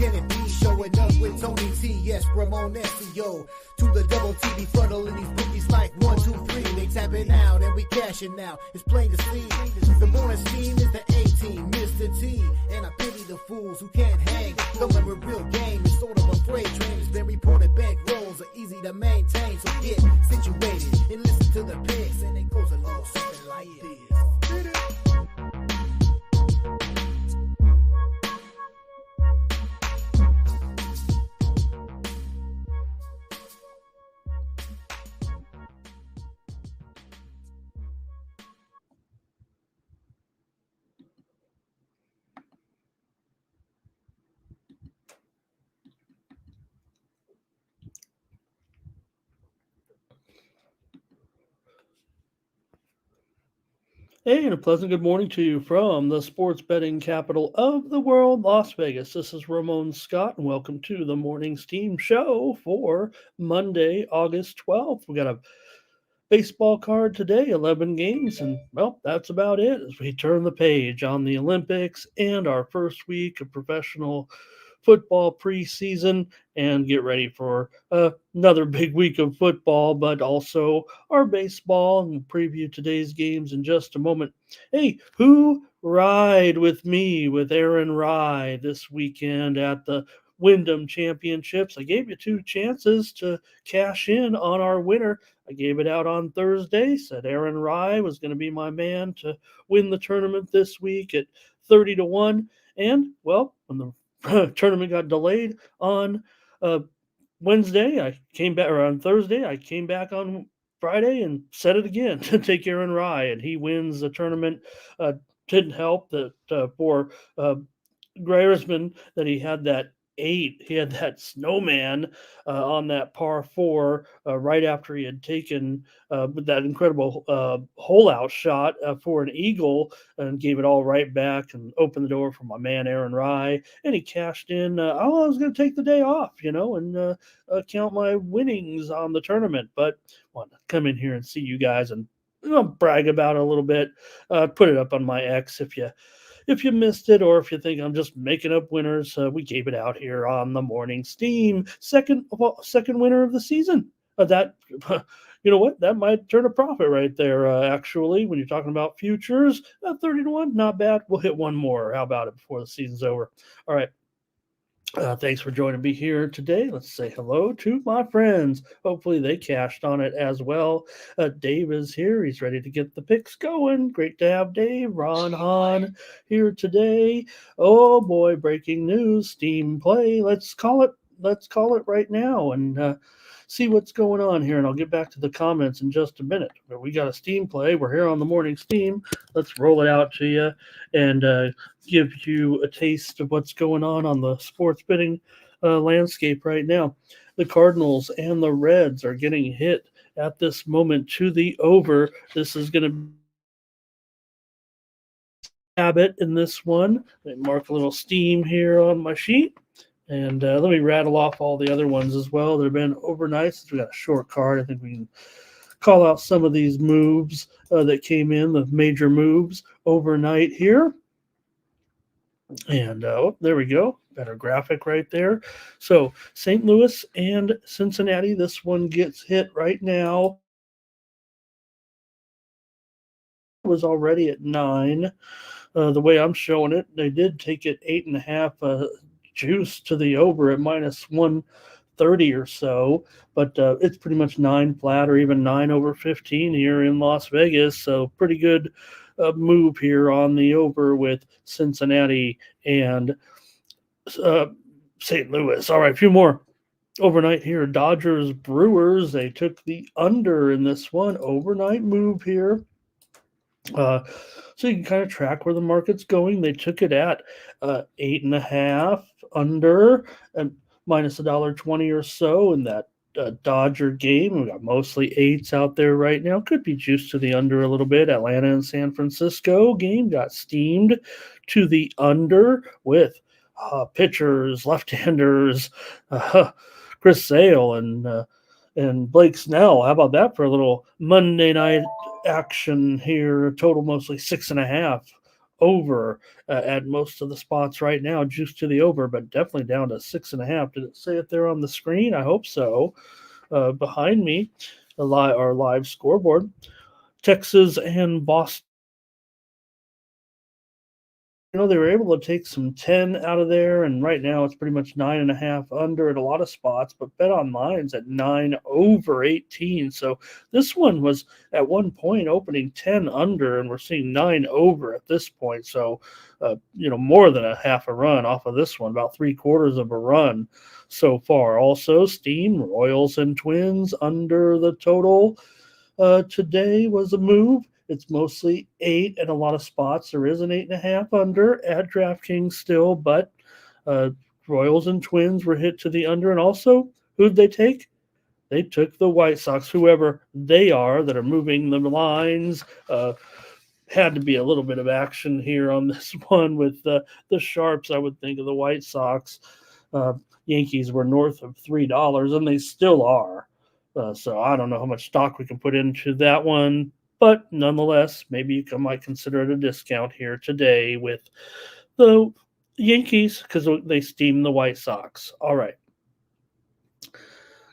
can it be? Showing up with Tony T, yes, Ramon SEO. To the double T, befuddling these bookies like 1, 2, 3. They tapping out and we cashing out. It's plain to see. The morning scheme is the A-team, Mr. T. And I pity the fools who can't hang. Coming with real game is sort of a freight train. It's been reported bank rolls are easy to maintain. So get situated and listen to the picks. And it goes a little something like this. Hey, and a pleasant good morning to you from the sports betting capital of the world, Las Vegas. This is Ramon Scott, and welcome to the Morning Steam Show for Monday, August 12th. We got a baseball card today, 11 games, and, well, that's about it as we turn the page on the Olympics and our first week of professional football preseason and get ready for another big week of football, but also our baseball, and preview today's games in just a moment. Hey, who ride with me with Aaron Rye this weekend at the Wyndham Championships? I gave you 2 chances to cash in on our winner. I gave it out on Thursday, said Aaron Rye was going to be my man to win the tournament this week at 30-1. And, well, when the tournament got delayed on Wednesday, I came back, or on Thursday, I came back on Friday and said it again to take Aaron Rye, and he wins the tournament. Didn't help that for Greyersman that he had that 8. He had that snowman on that par 4 right after he had taken that incredible hole-out shot for an eagle and gave it all right back and opened the door for my man Aaron Rye. And he cashed in. I was going to take the day off, and count my winnings on the tournament. But I wanted to come in here and see you guys and brag about it a little bit. Put it up on my X if you missed it, or if you think I'm just making up winners. We gave it out here on the Morning Steam. Second winner of the season. That you know what? That might turn a profit right there. Actually, when you're talking about futures, 30-1, not bad. We'll hit one more. How about it before the season's over? All right. Thanks for joining me here today. Let's say hello to my friends. Hopefully they cashed on it as well. Dave is here. He's ready to get the picks going. Great to have Dave. Ron Hahn here today. Oh boy, breaking news. Steam play. Let's call it right now and see what's going on here. And I'll get back to the comments in just a minute. But we got a Steam play. We're here on the Morning Steam. Let's roll it out to you and give you a taste of what's going on the sports betting landscape right now. The Cardinals and the Reds are getting hit at this moment to the over. This is going to habit in this one. I mark a little Steam here on my sheet. And let me rattle off all the other ones as well that have been overnight. Since we got a short card, I think we can call out some of these moves that came in, the major moves overnight here. And there we go. Better graphic right there. So St. Louis and Cincinnati, this one gets hit right now. It was already at 9. The way I'm showing it, they did take it 8.5 juice to the over at minus 130 or so, but it's pretty much 9 flat or even 9 over 15 here in Las Vegas. So pretty good move here on the over with Cincinnati and St. Louis. All right, a few more overnight here. Dodgers, Brewers, they took the under in this one. Overnight move here. So you can kind of track where the market's going. They took it at 8.5 under and minus $1.20 or so in that Dodger game. We got mostly 8s out there right now. Could be juiced to the under a little bit. Atlanta and San Francisco game got steamed to the under with pitchers, left-handers, Chris Sale and Blake Snell. How about that for a little Monday night action here? Total mostly 6.5 over at most of the spots right now, juice to the over, but definitely down to 6.5. Did it say it there on the screen? I hope so. Behind me, our live scoreboard, Texas and Boston. They were able to take some 10 out of there, and right now it's pretty much 9.5 under at a lot of spots, but Bet Online's at 9 over 18. So this one was at one point opening 10 under, and we're seeing 9 over at this point. So, more than a half a run off of this one, about 3/4 of a run so far. Also, Steam, Royals, and Twins under the total today was a move. It's mostly 8 in a lot of spots. There is an 8.5 under at DraftKings still, but Royals and Twins were hit to the under. And also, who'd they take? They took the White Sox, whoever they are that are moving the lines. Had to be a little bit of action here on this one with the sharps, I would think, of the White Sox. Yankees were north of $3, and they still are. So I don't know how much stock we can put into that one. But nonetheless, maybe you might consider it a discount here today with the Yankees because they steam the White Sox. All right.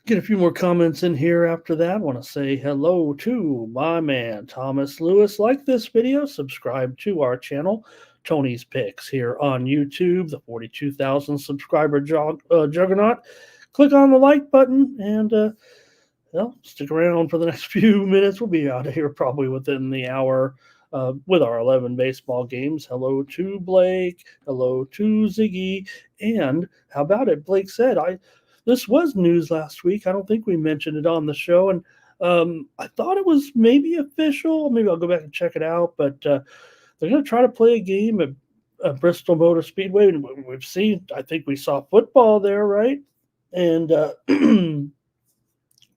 Get a few more comments in here after that. I want to say hello to my man, Thomas Lewis. Like this video, subscribe to our channel, Tony's Picks, here on YouTube, the 42,000 subscriber juggernaut. Click on the like button and stick around for the next few minutes. We'll be out of here probably within the hour with our 11 baseball games. Hello to Blake. Hello to Ziggy. And how about it? Blake said, this was news last week. I don't think we mentioned it on the show. And I thought it was maybe official. Maybe I'll go back and check it out. But they're going to try to play a game at Bristol Motor Speedway. And I think we saw football there, right? And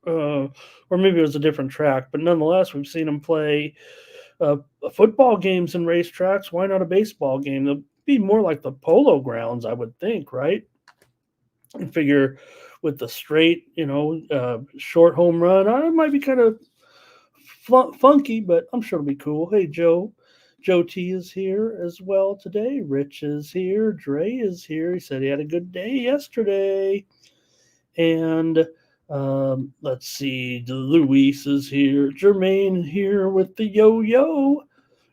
or maybe it was a different track, but nonetheless, we've seen them play football games and racetracks. Why not a baseball game? They'll be more like the Polo Grounds, I would think, right? And figure with the straight, short home run, it might be kind of funky, but I'm sure it'll be cool. Hey, Joe T is here as well today. Rich is here. Dre is here. He said he had a good day yesterday. And let's see, Luis is here. Jermaine here with the yo-yo.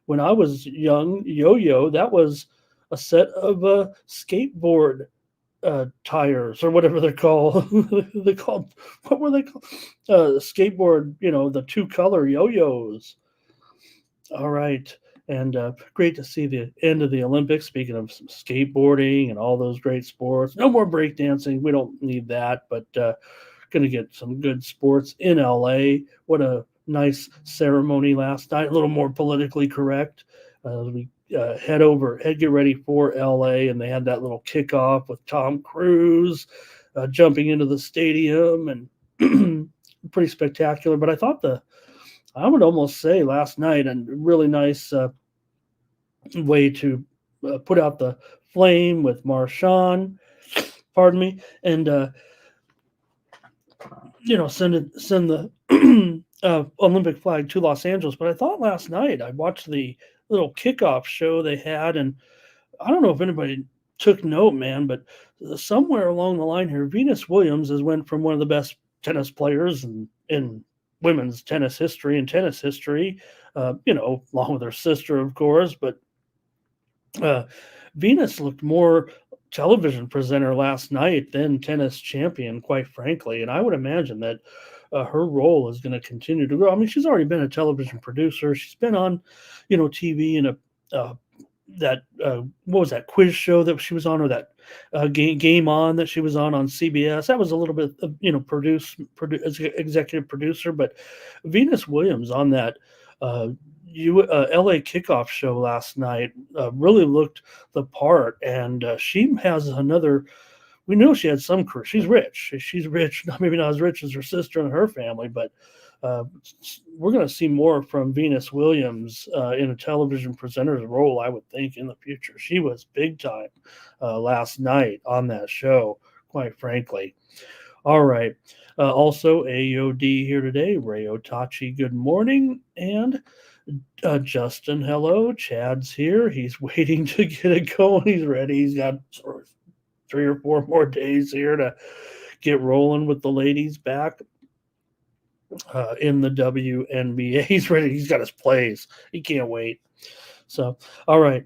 When I was young, yo-yo, that was a set of skateboard tires or whatever they're called. What were they called? Skateboard, the 2-color yo-yos. All right. And great to see the end of the Olympics. Speaking of skateboarding and all those great sports. No more breakdancing. We don't need that, but going to get some good sports in LA. What a nice ceremony last night. A little more politically correct. We get ready for LA, and they had that little kickoff with Tom Cruise jumping into the stadium, and pretty spectacular. But I thought I would almost say last night, a really nice way to put out the flame with Marshawn, pardon me, and send the Olympic flag to Los Angeles. But I thought last night I watched the little kickoff show they had, and I don't know if anybody took note, man, but somewhere along the line here, Venus Williams has went from one of the best tennis players in women's tennis history, along with her sister, of course, but Venus looked more television presenter last night than tennis champion, quite frankly. And I would imagine that her role is going to continue to grow. I mean, she's already been a television producer. She's been on, TV in what was that quiz show that she was on, or that game on that she was on CBS. That was a little bit, executive producer. But Venus Williams on that LA kickoff show last night really looked the part, and she has another. We know she had some career. She's rich. She's rich, maybe not as rich as her sister and her family, but we're going to see more from Venus Williams in a television presenter's role, I would think, in the future. She was big time last night on that show, quite frankly. All right. Also, AOD here today. Ray Otachi, good morning. And Justin, hello. Chad's here. He's waiting to get it going. He's ready. He's got sort of 3 or 4 more days here to get rolling with the ladies back in the WNBA. He's ready. He's got his plays. He can't wait. So, all right,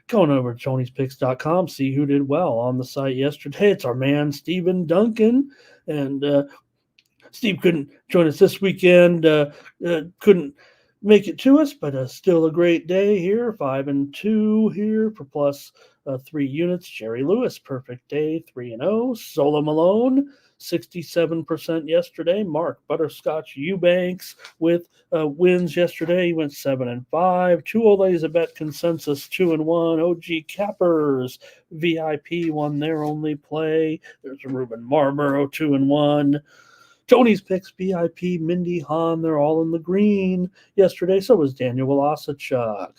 going over to Tony'sPicks.com, see who did well on the site yesterday. It's our man, Stephen Duncan. And Steve couldn't join us this weekend, couldn't make it to us, but still a great day here. 5-2 here for plus 3 units. Jerry Lewis, perfect day, 3-0. Solo Malone, 67% yesterday. Mark Butterscotch Eubanks with wins yesterday. He went 7-5. 2 old ladies at bet consensus, 2-1. OG Cappers VIP won their only play. There's Ruben Marlboro, 2-1. Tony's Picks VIP, Mindy Hahn, they're all in the green yesterday. So was Daniel Walasachuk.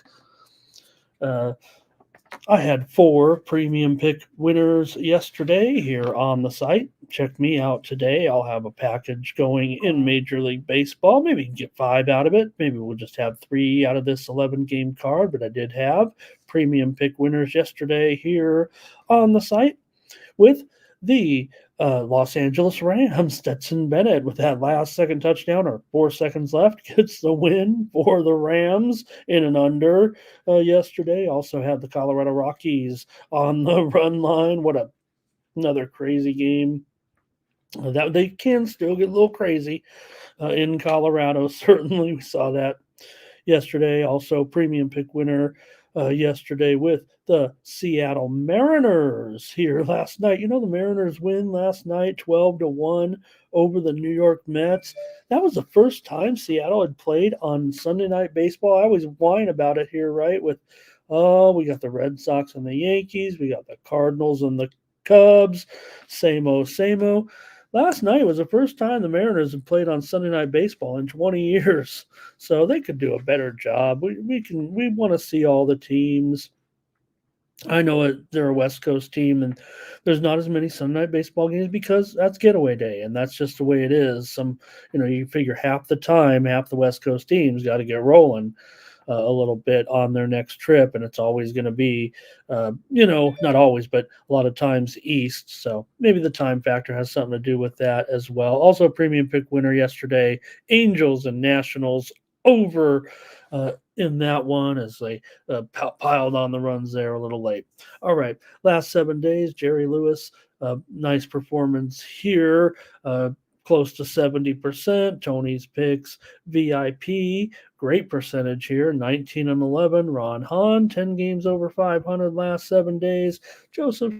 I had 4 premium pick winners yesterday here on the site. Check me out today. I'll have a package going in Major League Baseball. Maybe you can get 5 out of it. Maybe we'll just have 3 out of this 11-game card. But I did have premium pick winners yesterday here on the site with the Los Angeles Rams. Stetson Bennett with that last second touchdown, or 4 seconds left, gets the win for the Rams in an under yesterday. Also had the Colorado Rockies on the run line. What another crazy game. That they can still get a little crazy in Colorado. Certainly, we saw that yesterday. Also, premium pick winner yesterday with the Seattle Mariners here last night. You know, the Mariners win last night 12-1 over the New York Mets. That was the first time Seattle had played on Sunday Night Baseball. I always whine about it here, right? With, we got the Red Sox and the Yankees. We got the Cardinals and the Cubs. Same-o, same-o. Last night was the first time the Mariners have played on Sunday Night Baseball in 20 years, so they could do a better job. We want to see all the teams. I know they're a West Coast team, and there's not as many Sunday Night Baseball games because that's getaway day, and that's just the way it is. You figure half the time, half the West Coast teams got to get rolling a little bit on their next trip, and it's always going to be, not always, but a lot of times east. So maybe the time factor has something to do with that as well. Also, premium pick winner yesterday, Angels and Nationals over in that one as they piled on the runs there a little late. All right, last 7 days, Jerry Lewis, nice performance here. Close to 70%. Tony's Picks VIP, great percentage here, 19-11. Ron Hahn, 10 games over 500 last 7 days. Joseph,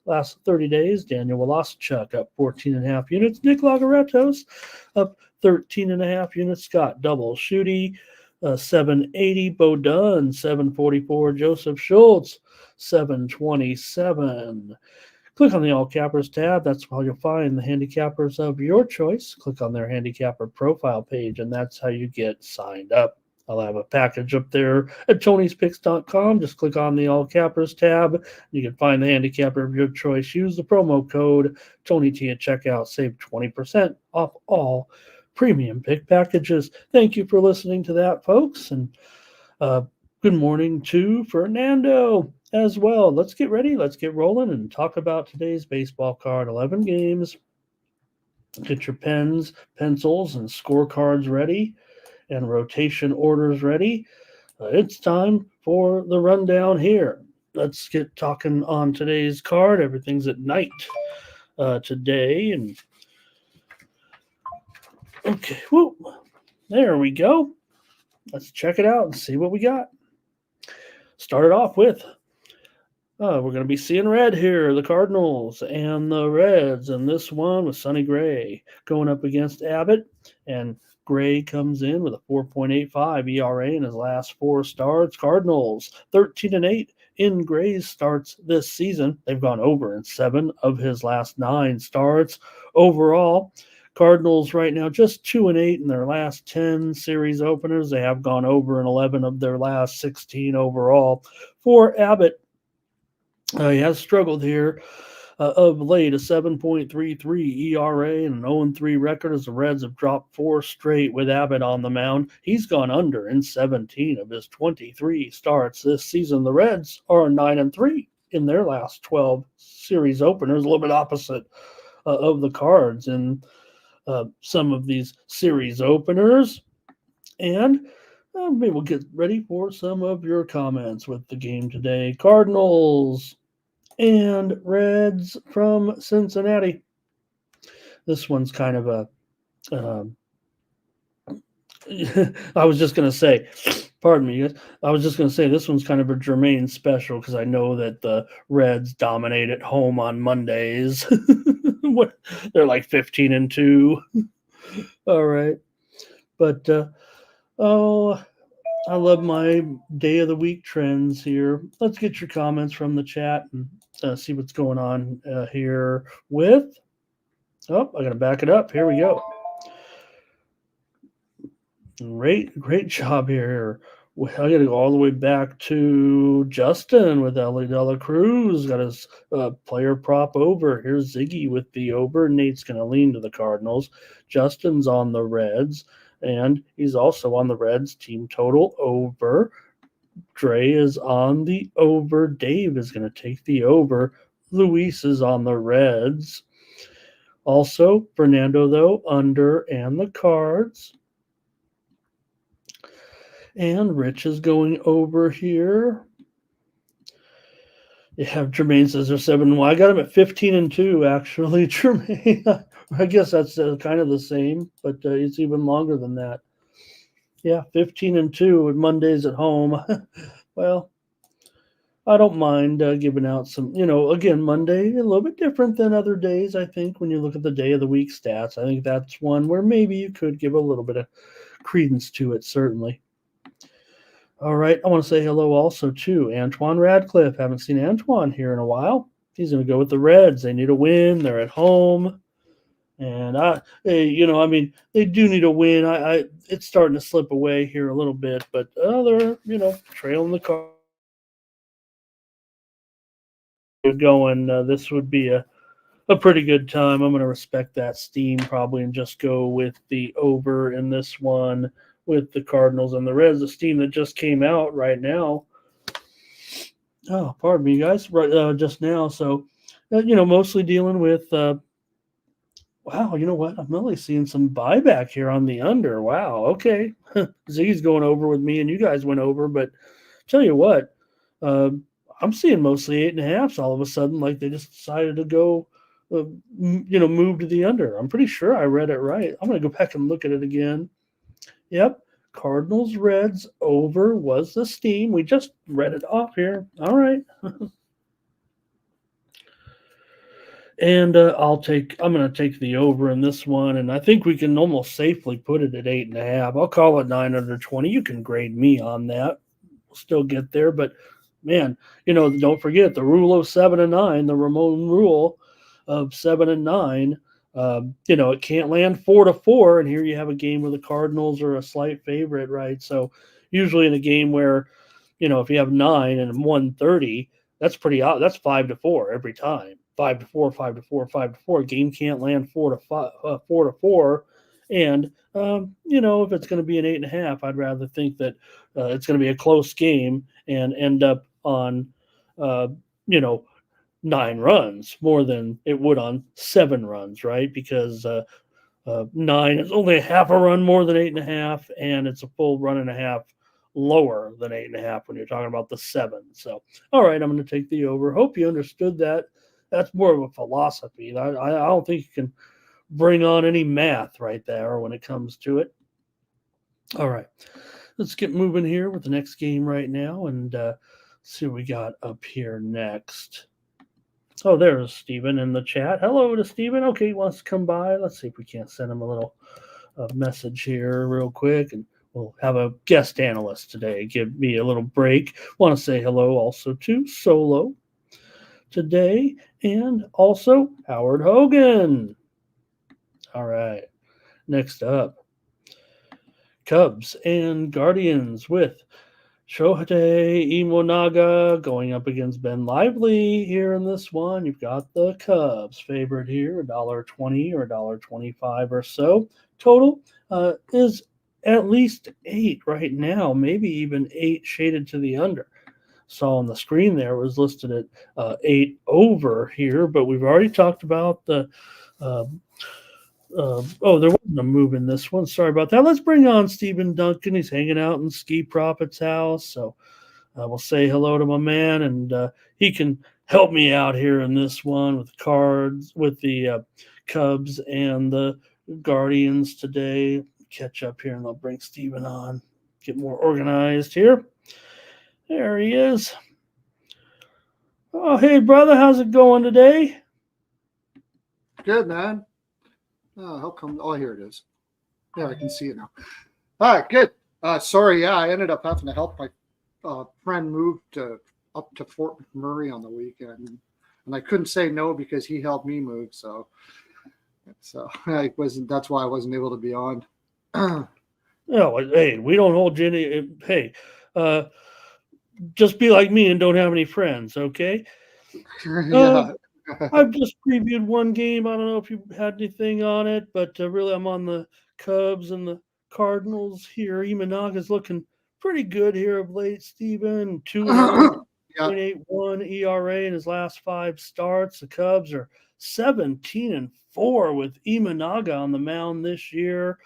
last 30 days. Daniel Walasachuk up 14.5 units. Nick Lagaretos up 13.5 units. Scott Double Shooty, 780. Bo Dunn, 744. Joseph Schultz, 727. Click on the All Cappers tab. That's where you'll find the handicappers of your choice. Click on their handicapper profile page, and that's how you get signed up. I'll have a package up there at Tony'sPicks.com. Just click on the All Cappers tab. You can find the handicapper of your choice. Use the promo code TonyT at checkout. Save 20% off all premium pick packages. Thank you for listening to that, folks. And good morning to Fernando as well. Let's get ready. Let's get rolling and talk about today's baseball card. 11 games. Get your pens, pencils, and scorecards ready and rotation orders ready. It's time for the rundown here. Let's get talking on today's card. Everything's at night today. And okay, whoop, there we go. Let's check it out and see what we got. Started off with we're going to be seeing red here, the Cardinals and the Reds, and this one with Sonny Gray going up against Abbott, and Gray comes in with a 4.85 ERA in his last 4 starts. Cardinals 13-8 in Gray's starts this season. They've gone over in 7 of his last 9 starts. Overall, Cardinals right now just 2-8 in their last 10 series openers. They have gone over in 11 of their last 16 overall. For Abbott, he has struggled here Of late, a 7.33 ERA and an 0-3 record as the Reds have dropped 4 straight with Abbott on the mound. He's gone under in 17 of his 23 starts this season. The Reds are 9-3 in their last 12 series openers, a little bit opposite of the Cards in some of these series openers. And maybe we'll get ready for some of your comments with the game today. Cardinals and Reds from Cincinnati. This one's kind of a I was just going to say, pardon me, I was just going to say this one's kind of a Jermaine special because I know that the Reds dominate at home on Mondays. They're like 15-2. All right. But, I love my day of the week trends here. Let's get your comments from the chat and see what's going on here with. Oh, I got to back it up. Here we go. Great job here. I got to go all the way back to Justin with Ellie Dela Cruz. Got his player prop over. Here's Ziggy with the over. Nate's going to lean to the Cardinals. Justin's on the Reds, and he's also on the Reds team total over. Dre is on the over. Dave is going to take the over. Luis is on the Reds. Also, Fernando, though, under and the Cards. And Rich is going over here. You have Jermaine says they're 7. Well, I got him at 15-2, actually, Jermaine. I guess that's kind of the same, but it's even longer than that. Yeah, 15-2 with Mondays at home. Well, I don't mind giving out some, again, Monday, a little bit different than other days, I think, when you look at the day of the week stats. I think that's one where maybe you could give a little bit of credence to it, certainly. All right, I want to say hello also to Antoine Radcliffe. Haven't seen Antoine here in a while. He's going to go with the Reds. They need a win. They're at home. And, they do need a win. It's starting to slip away here a little bit, but they're, trailing the car. Going, this would be a pretty good time. I'm going to respect that steam probably and just go with the over in this one with the Cardinals and the Reds. The steam that just came out right now. Oh, pardon me, guys. Right, just now. So, mostly dealing with. Wow, you know what? I'm really seeing some buyback here on the under. Wow. Okay, Z's going over with me, and you guys went over. But tell you what, I'm seeing mostly 8.5s all of a sudden. Like they just decided to go. Move to the under. I'm pretty sure I read it right. I'm going to go back and look at it again. Yep. Cardinals, Reds, over was the steam. We just read it off here. All right. And I'm going to take the over in this one. And I think we can almost safely put it at 8.5. I'll call it 9 under 20. You can grade me on that. We'll still get there. But, man, don't forget the rule of 7 and 9, the Ramon rule of 7 and 9. It can't land 4-4, and here you have a game where the Cardinals are a slight favorite, right? So usually in a game where, if you have 9 and 130, that's pretty out. That's 5-4 every time. 5-4, 5-4, 5-4. Game can't land 4-4. And if it's going to be an 8.5, I'd rather think that it's going to be a close game and end up on 9 runs more than it would on 7 runs, right? Because 9 is only a half a run more than 8.5, and it's a full run and a half lower than 8.5 when you're talking about the 7. So, all right, I'm going to take the over. Hope you understood that. That's more of a philosophy. I don't think you can bring on any math right there when it comes to it. All right, let's get moving here with the next game right now and see what we got up here next. Oh, there's Steven in the chat. Hello to Steven. Okay, he wants to come by. Let's see if we can't send him a little message here real quick. And we'll have a guest analyst today. Give me a little break. Want to say hello also to Solo today and also Howard Hogan. All right. Next up, Cubs and Guardians with Shohei Imonaga going up against Ben Lively here in this one. You've got the Cubs favored here, $1.20 or $1.25 or so. Total is at least 8 right now, maybe even 8 shaded to the under. Saw on the screen there was listed at 8 over here, but we've already talked about the uh, there wasn't a move in this one. Sorry about that. Let's bring on Stephen Duncan. He's hanging out in Ski Prophet's house. So we'll say hello to my man, and he can help me out here in this one with the cards, with the Cubs and the Guardians today. Catch up here, and I'll bring Stephen on, get more organized here. There he is. Oh, hey, brother. How's it going today? Good, man. Oh, how come? Oh, here it is. Yeah, I can see it now. All right, good. Sorry, I ended up having to help my friend move up to Fort McMurray on the weekend, and I couldn't say no because he helped me move. So I wasn't. That's why I wasn't able to be on. No, hey, we don't hold Jenny. Hey, just be like me and don't have any friends, okay? Yeah. I've just previewed one game. I don't know if you had anything on it, but really I'm on the Cubs and the Cardinals here. Imanaga's looking pretty good here of late, Steven. 2.81 ERA in his last 5 starts. The Cubs are 17-4 with Imanaga on the mound this year.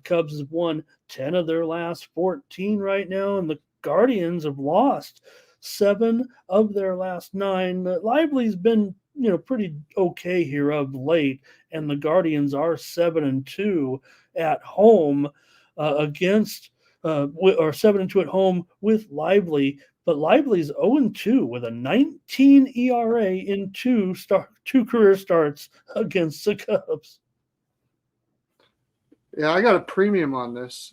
Cubs have won 10 of their last 14 right now, and the Guardians have lost 7 of their last 9. Lively's been pretty okay here of late, and the Guardians are 7-2 at home against or 7-2 at home with Lively, but Lively's 0-2 with a 19 ERA in two career starts against the Cubs. Yeah, I got a premium on this,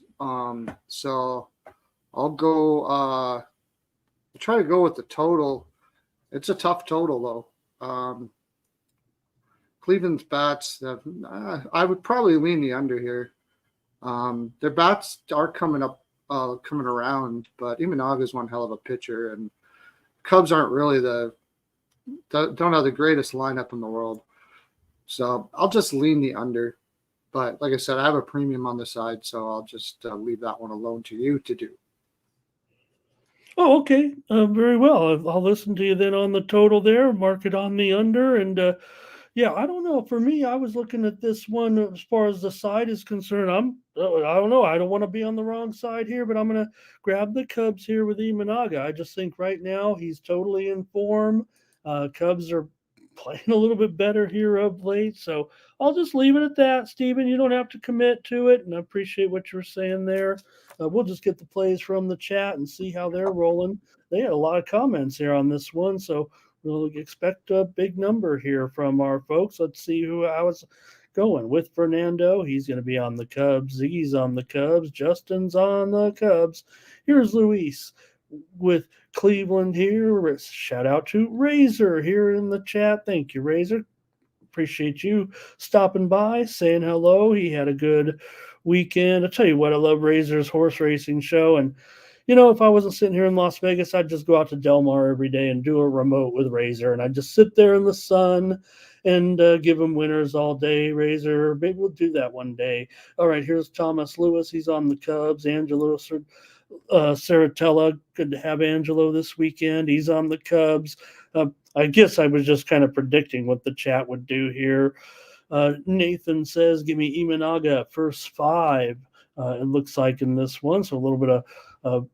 so I'll go. I'll try to go with the total. It's a tough total though. Cleveland's bats, I would probably lean the under here. Their bats are coming around, but Imanaga's one hell of a pitcher, and Cubs aren't really don't have the greatest lineup in the world. So I'll just lean the under. But like I said, I have a premium on the side, so I'll just leave that one alone to you to do. Oh, okay. Very well. I'll listen to you then on the total there, mark it on the under. And yeah, I don't know. For me, I was looking at this one as far as the side is concerned. I don't know. I don't want to be on the wrong side here, but I'm going to grab the Cubs here with Imanaga. I just think right now he's totally in form. Cubs are playing a little bit better here of late. So I'll just leave it at that, Stephen. You don't have to commit to it. And I appreciate what you were saying there. We'll just get the plays from the chat and see how they're rolling. They had a lot of comments here on this one. So we'll expect a big number here from our folks. Let's see how it's going with Fernando. He's going to be on the Cubs. Ziggy's on the Cubs. Justin's on the Cubs. Here's Luis with Cleveland here. Shout out to Razor here in the chat. Thank you, Razor. Appreciate you stopping by, saying hello. He had a good weekend. I tell you what, I love Razor's horse racing show. And, if I wasn't sitting here in Las Vegas, I'd just go out to Del Mar every day and do a remote with Razor. And I'd just sit there in the sun and give him winners all day. Razor, maybe we'll do that one day. All right, here's Thomas Lewis. He's on the Cubs. Angelo Saratella, good to have Angelo this weekend. He's on the Cubs. I guess I was just kind of predicting what the chat would do here. Nathan says, give me Imanaga first 5. It looks like in this one, so a little bit of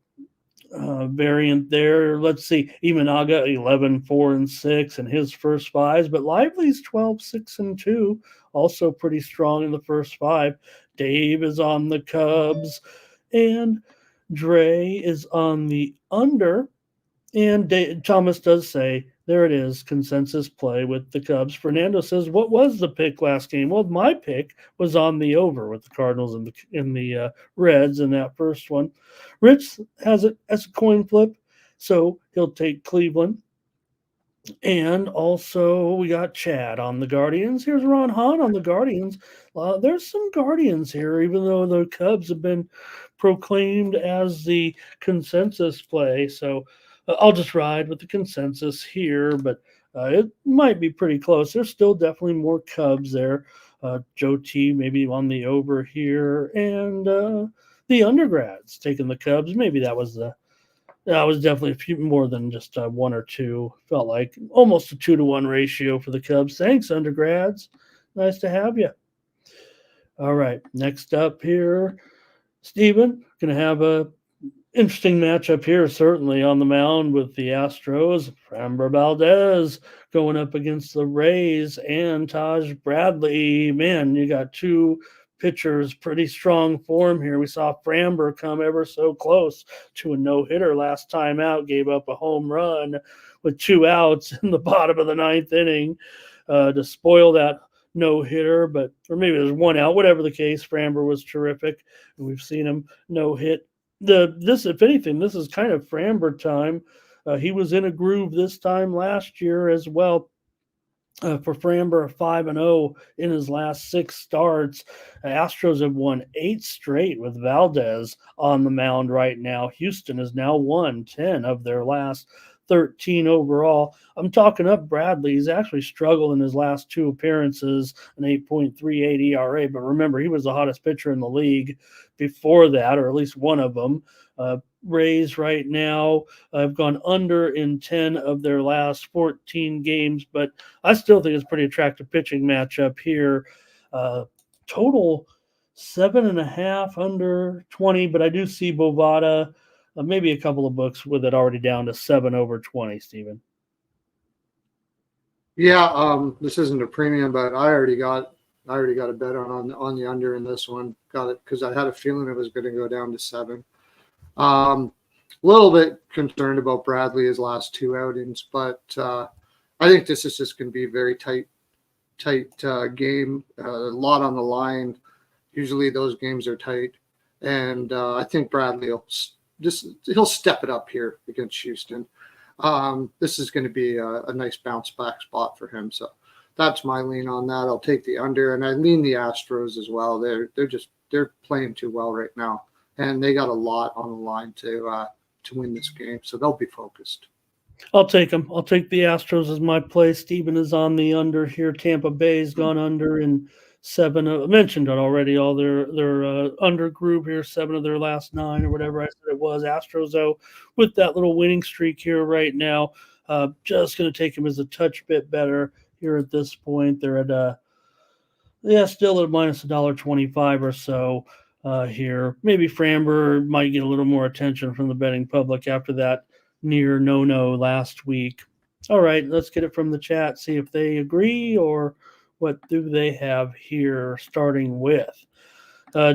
variant there. Let's see, Imanaga 11-4-6 in his first 5s, but Lively's 12-6-2, also pretty strong in the first 5. Dave is on the Cubs, and Dre is on the under, and Thomas does say, there it is, consensus play with the Cubs. Fernando says, what was the pick last game? Well, my pick was on the over with the Cardinals and the Reds in that first one. Rich has it as a coin flip, so he'll take Cleveland. And also, we got Chad on the Guardians. Here's Ron Hahn on the Guardians. There's some Guardians here, even though the Cubs have been proclaimed as the consensus play. So I'll just ride with the consensus here, but it might be pretty close. There's still definitely more Cubs there. Joe T maybe on the over here, and the undergrads taking the Cubs. Maybe that was definitely a few more than just one or two. Felt like almost a 2-to-1 ratio for the Cubs. Thanks, undergrads. Nice to have you. All right, next up here, Stephen, going to have a interesting matchup here, certainly on the mound with the Astros. Framber Valdez going up against the Rays and Taj Bradley. Man, you got two pitchers, pretty strong form here. We saw Framber come ever so close to a no-hitter last time out, gave up a home run with 2 outs in the bottom of the 9th inning to spoil that no-hitter, or maybe there's 1 out, whatever the case. Framber was terrific, and we've seen him no-hit. If anything, this is kind of Framber time. He was in a groove this time last year as well. For Framber, 5-0 in his last 6 starts. Astros have won 8 straight with Valdez on the mound right now. Houston has now won 10 of their last 13 overall. I'm talking up Bradley. He's actually struggled in his last 2 appearances, an 8.38 ERA. But remember, he was the hottest pitcher in the league before that, or at least one of them. Rays right now have gone under in 10 of their last 14 games, but I still think it's a pretty attractive pitching matchup here. Total 7.5 under 20, but I do see Bovada, maybe a couple of books with it already down to 7 over 20, Stephen. Yeah, this isn't a premium, but I already got a bet on the under in this one. Got it because I had a feeling it was going to go down to 7. A little bit concerned about Bradley his last 2 outings, but I think this is just going to be a very tight game. A lot on the line. Usually those games are tight, and I think Bradley he'll step it up here against Houston. This is going to be a nice bounce back spot for him. So that's my lean on that. I'll take the under, and I lean the Astros as well. They're playing too well right now, and they got a lot on the line to win this game. So they'll be focused. I'll take them. I'll take the Astros as my play. Stephen is on the under here. Tampa Bay's gone under in 7. I mentioned it already. All their under group here, 7 of their last 9 or whatever I said it was. Astros, though, with that little winning streak here right now, just going to take them as a touch bit better here at this point. They're at still at minus $1.25 or so here. Maybe Framber might get a little more attention from the betting public after that near no last week. All right, let's get it from the chat, see if they agree or what do they have here, starting with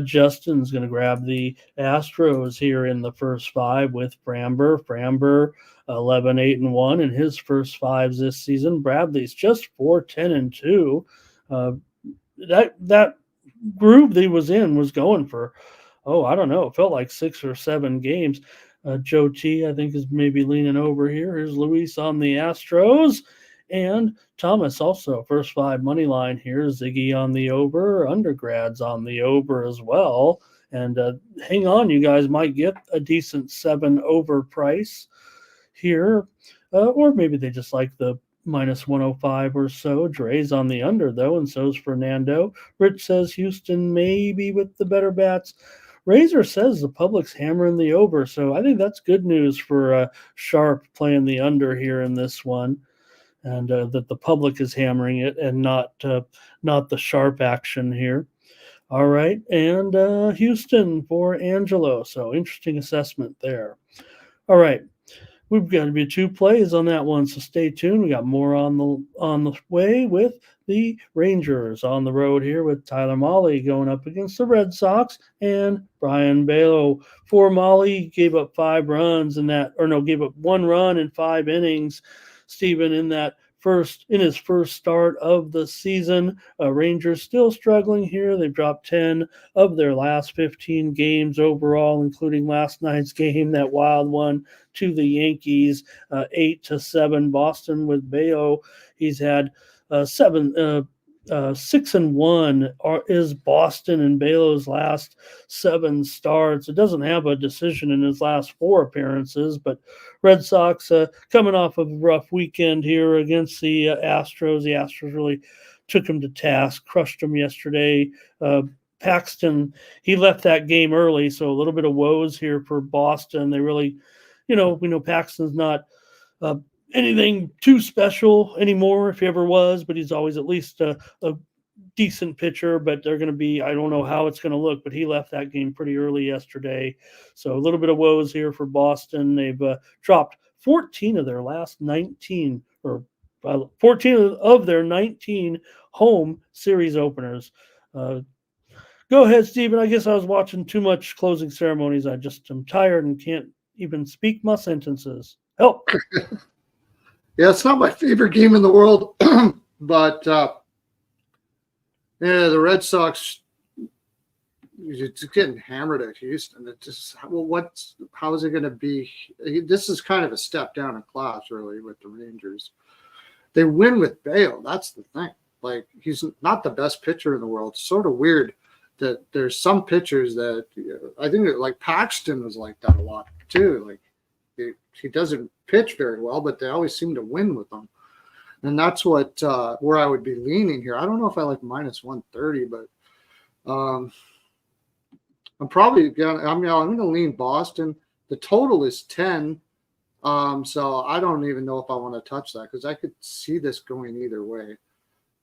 Justin's going to grab the Astros here in the first 5 with Framber. Framber 11-8-1 in his first 5s this season. Bradley's just 4-10-2. That groove that he was in was going for, I don't know, it felt like 6 or 7 games. Joe T, I think, is maybe leaning over here. Here's Luis on the Astros. And Thomas also, first 5 money line here. Ziggy on the over, undergrads on the over as well. And hang on, you guys might get a decent 7 over price here. Or maybe they just like the minus 105 or so. Dre's on the under, though, and so's Fernando. Rich says Houston maybe with the better bats. Razor says the public's hammering the over, so I think that's good news for Sharp playing the under here in this one. And that the public is hammering it and not the Sharp action here. All right, and Houston for Angelo. So interesting assessment there. All right, we've got to be 2 plays on that one, so stay tuned. We got more on the way with the Rangers on the road here with Tyler Mahle going up against the Red Sox and Brian Balo. For Mahle, gave up 5 runs gave up 1 run in 5 innings. Stephen, in his first start of the season. Rangers still struggling here. They've dropped 10 of their last 15 games overall, including last night's game, that wild one to the Yankees, 8-7. Boston with Bayo, he's had 7 6-1 is Boston and Balo's last 7 starts. It doesn't have a decision in his last 4 appearances, but Red Sox coming off of a rough weekend here against the Astros. The Astros really took him to task, crushed him yesterday. Paxton, he left that game early, so a little bit of woes here for Boston. They really, we know Paxton's not anything too special anymore, if he ever was, but he's always at least a decent pitcher. But they're going to be, I don't know how it's going to look, but he left that game pretty early yesterday. So a little bit of woes here for Boston. They've dropped 14 of their last 19, or 14 of their 19 home series openers. Go ahead, Steven. I guess I was watching too much closing ceremonies. I just am tired and can't even speak my sentences. Help. Yeah, it's not my favorite game in the world, but the Red Sox, it's getting hammered at Houston. It just, how is it going to be? This is kind of a step down in class, really, with the Rangers. They win with Bale. That's the thing. Like, he's not the best pitcher in the world. It's sort of weird that there's some pitchers that I think like Paxton was like that a lot too. Like, he doesn't pitch very well, but they always seem to win with him. And that's what where I would be leaning here. I don't know if I like minus 130, but I'm going to lean Boston. The total is 10. So I don't even know if I want to touch that because I could see this going either way.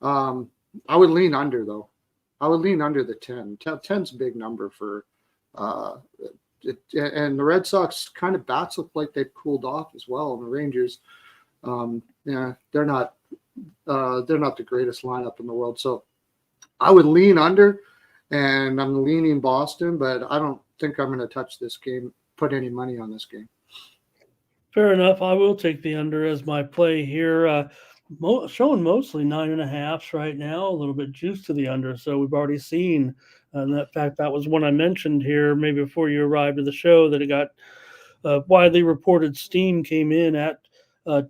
I would lean under, though. I would lean under the 10. 10's a big number for and the Red Sox kind of bats look like they've cooled off as well. And the Rangers, they're not the greatest lineup in the world. So I would lean under, and I'm leaning Boston, but I don't think I'm going to touch this game, put any money on this game. Fair enough. I will take the under as my play here. Showing mostly 9.5s right now, a little bit juice to the under. So we've already seen, and that fact, that was one I mentioned here maybe before you arrived to the show, that it got widely reported steam came in at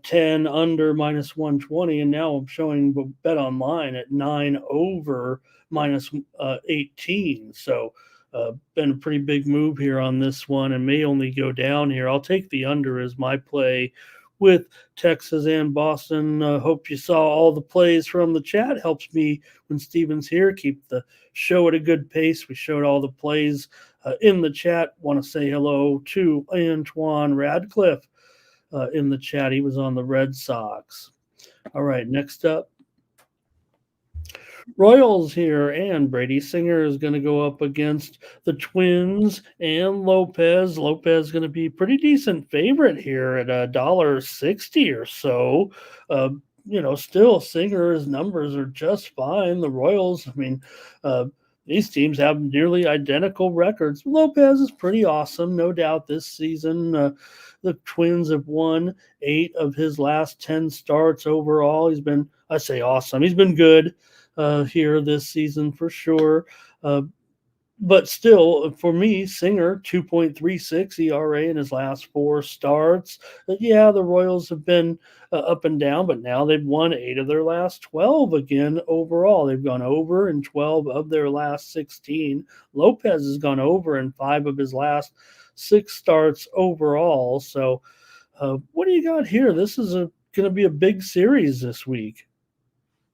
10 under minus 120, and now I'm showing Bet Online at 9 over minus 18. So been a pretty big move here on this one and may only go down here. I'll take the under as my play with Texas and Boston. Hope you saw all the plays from the chat. Helps me when Steven's here, keep the show at a good pace. We showed all the plays in the chat. Want to say hello to Antoine Radcliffe in the chat. He was on the Red Sox. All right, next up, Royals here, and Brady Singer is going to go up against the Twins and Lopez. Lopez going to be pretty decent favorite here at $1.60 or so. Still Singer's numbers are just fine. The Royals, these teams have nearly identical records. Lopez is pretty awesome, no doubt, this season. The Twins have won 8 of his last 10 starts overall. He's been, I say awesome, he's been good here this season for sure. But still, for me, Singer, 2.36 ERA in his last 4 starts. The Royals have been up and down, but now they've won 8 of their last 12 again overall. They've gone over in 12 of their last 16. Lopez has gone over in 5 of his last 6 starts overall. So what do you got here? This is going to be a big series this week.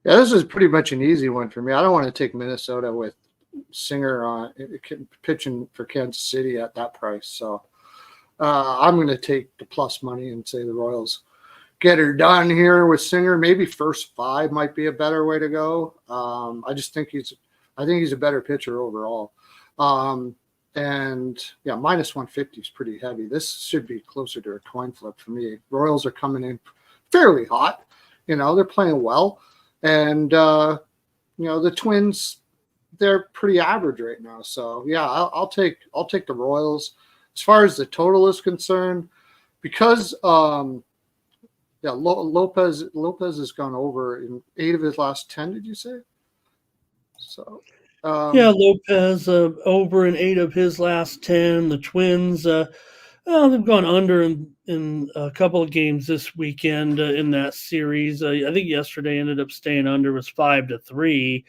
Yeah, this is pretty much an easy one for me. I don't want to take Minnesota with Singer pitching for Kansas City at that price. So I'm going to take the plus money and say the Royals get her done here with Singer. Maybe first 5 might be a better way to go. I think he's a better pitcher overall. Minus 150 is pretty heavy. This should be closer to a coin flip for me. Royals are coming in fairly hot. They're playing well. And, the Twins, they're pretty average right now. So, I'll take the Royals. As far as the total is concerned, because, Lopez has gone over in 8 of his last 10, did you say? So, Lopez over in 8 of his last 10. The Twins, they've gone under in in a couple of games this weekend in that series. I think yesterday ended up staying under, was 5-3.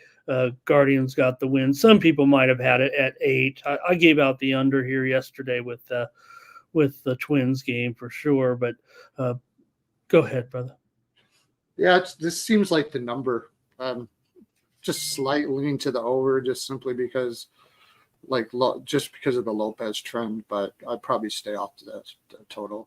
Guardians got the win. Some people might have had it at 8. I gave out the under here yesterday with the Twins game for sure. But go ahead, brother. Yeah, this seems like the number. Just slightly into the over, just simply because, just because of the Lopez trend. But I'd probably stay off the total.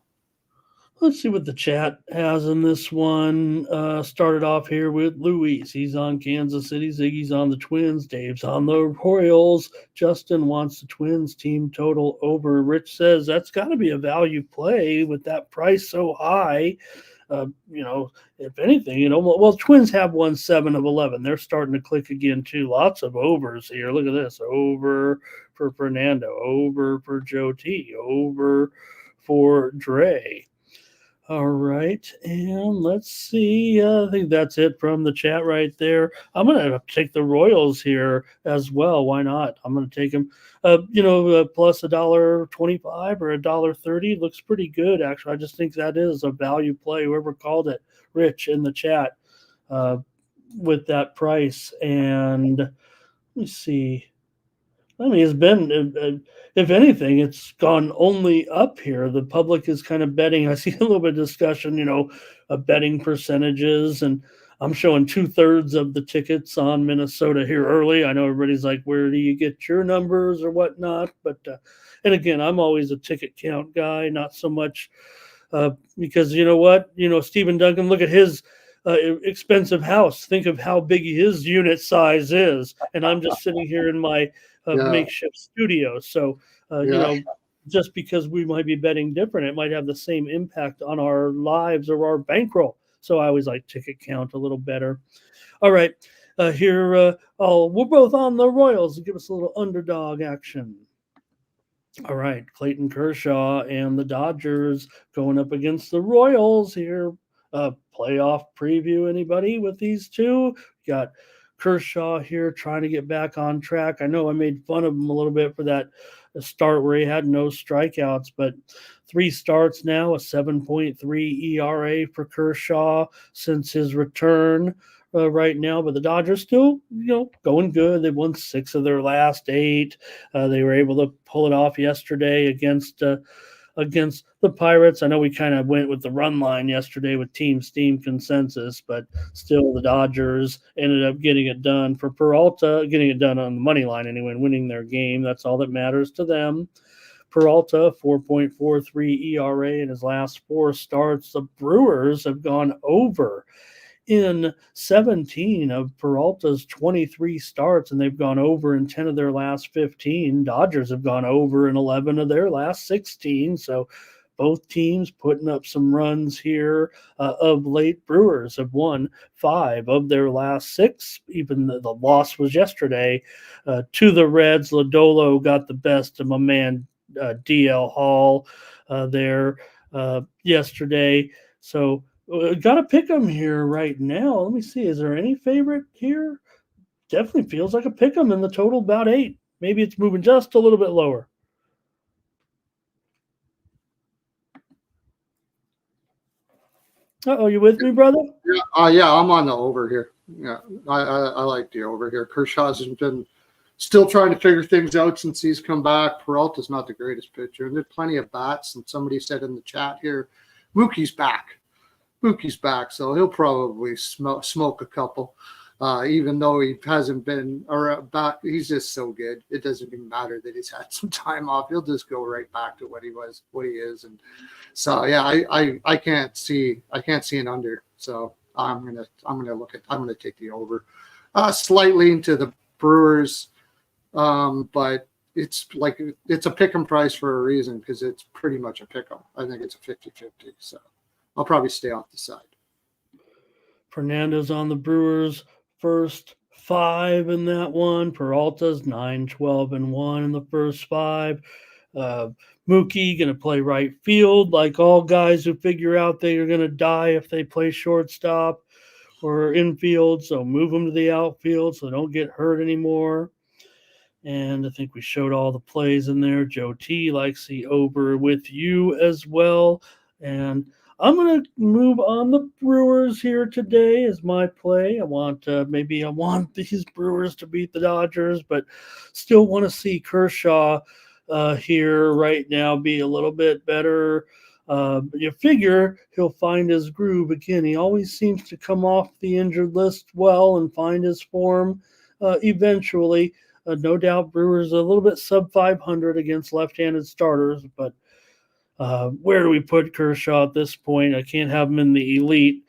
Let's see what the chat has in this one. Started off here with Luis. He's on Kansas City. Ziggy's on the Twins. Dave's on the Royals. Justin wants the Twins team total over. Rich says that's got to be a value play with that price so high. If anything, Twins have won 7 of 11. They're starting to click again, too. Lots of overs here. Look at this. Over for Fernando. Over for Joe T. Over for Dre. All right, and let's see. I think that's it from the chat right there. I'm going to take the Royals here as well. Why not? I'm going to take them, plus $1.25 or $1.30. Looks pretty good, actually. I just think that is a value play, whoever called it, Rich, in the chat with that price. And let me see. I mean, it's been, if anything, it's gone only up here. The public is kind of betting. I see a little bit of discussion, of betting percentages, and I'm showing 2/3 of the tickets on Minnesota here early. I know everybody's like, where do you get your numbers or whatnot? But, and again, I'm always a ticket count guy, not so much because you know what? Stephen Duncan, look at his expensive house. Think of how big his unit size is. And I'm just sitting here in my makeshift studio. So, just because we might be betting different, it might have the same impact on our lives or our bankroll. So I always like ticket count a little better. All right. Here, we're both on the Royals. Give us a little underdog action. All right. Clayton Kershaw and the Dodgers going up against the Royals here. Playoff preview, anybody with these two? Got Kershaw here trying to get back on track. I know I made fun of him a little bit for that start where he had no strikeouts, but 3 starts now, a 7.3 ERA for Kershaw since his return right now. But the Dodgers still, going good. They've won 6 of their last 8. They were able to pull it off yesterday against the Pirates. I know we kind of went with the run line yesterday with Team Steam consensus, but still the Dodgers ended up getting it done for Peralta, getting it done on the money line anyway, and winning their game. That's all that matters to them. Peralta, 4.43 ERA in his last 4 starts. The Brewers have gone over in 17 of Peralta's 23 starts, and they've gone over in 10 of their last 15. Dodgers have gone over in 11 of their last 16. So both teams putting up some runs here of late. Brewers have won 5 of their last 6. Even the loss was yesterday to the Reds. Lodolo got the best of my man DL Hall there yesterday. So got to pick them here right now. Let me see. Is there any favorite here? Definitely feels like a pick them in the total about 8. Maybe it's moving just a little bit lower. Uh-oh, you with me, brother? Yeah, I'm on the over here. Yeah, I like the over here. Kershaw's been still trying to figure things out since he's come back. Peralta's not the greatest pitcher, and there's plenty of bats. And somebody said in the chat here, Mookie's back. So he'll probably smoke a couple, even though he hasn't been back. He's just so good. It doesn't even matter that he's had some time off. He'll just go right back to what he is. And so, yeah, I can't see an under. So I'm gonna take the over, slightly into the Brewers, but it's a pick 'em price for a reason because it's pretty much a pick 'em. I think it's a 50-50. So I'll probably stay off the side. Fernando's on the Brewers first 5 in that one. Peralta's 9-12-1 in the first 5. Mookie going to play right field like all guys who figure out they are going to die if they play shortstop or infield. So move them to the outfield so they don't get hurt anymore. And I think we showed all the plays in there. Joe T likes the over with you as well. And I'm going to move on the Brewers here today as my play. I want these Brewers to beat the Dodgers, but still want to see Kershaw here right now be a little bit better. You figure he'll find his groove again. He always seems to come off the injured list well and find his form eventually. No doubt Brewers a little bit sub 500 against left-handed starters, but where do we put Kershaw at this point? I can't have him in the elite.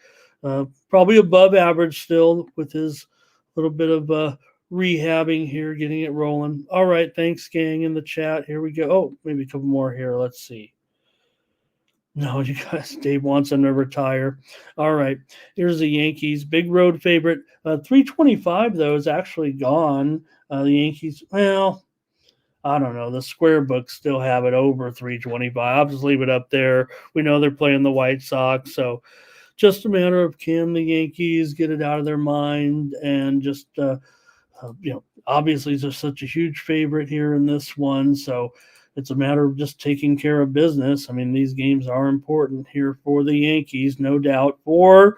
Probably above average still with his little bit of rehabbing here, getting it rolling. All right, thanks, gang, in the chat. Here we go. Oh, maybe a couple more here. Let's see. No, you guys, Dave wants him to retire. All right, here's the Yankees. Big road favorite. 325, though, is actually gone. The Yankees, well, I don't know. The square books still have it over 325. I'll just leave it up there. We know they're playing the White Sox, so just a matter of can the Yankees get it out of their mind and just, obviously they're such a huge favorite here in this one, so it's a matter of just taking care of business. I mean, these games are important here for the Yankees, no doubt. For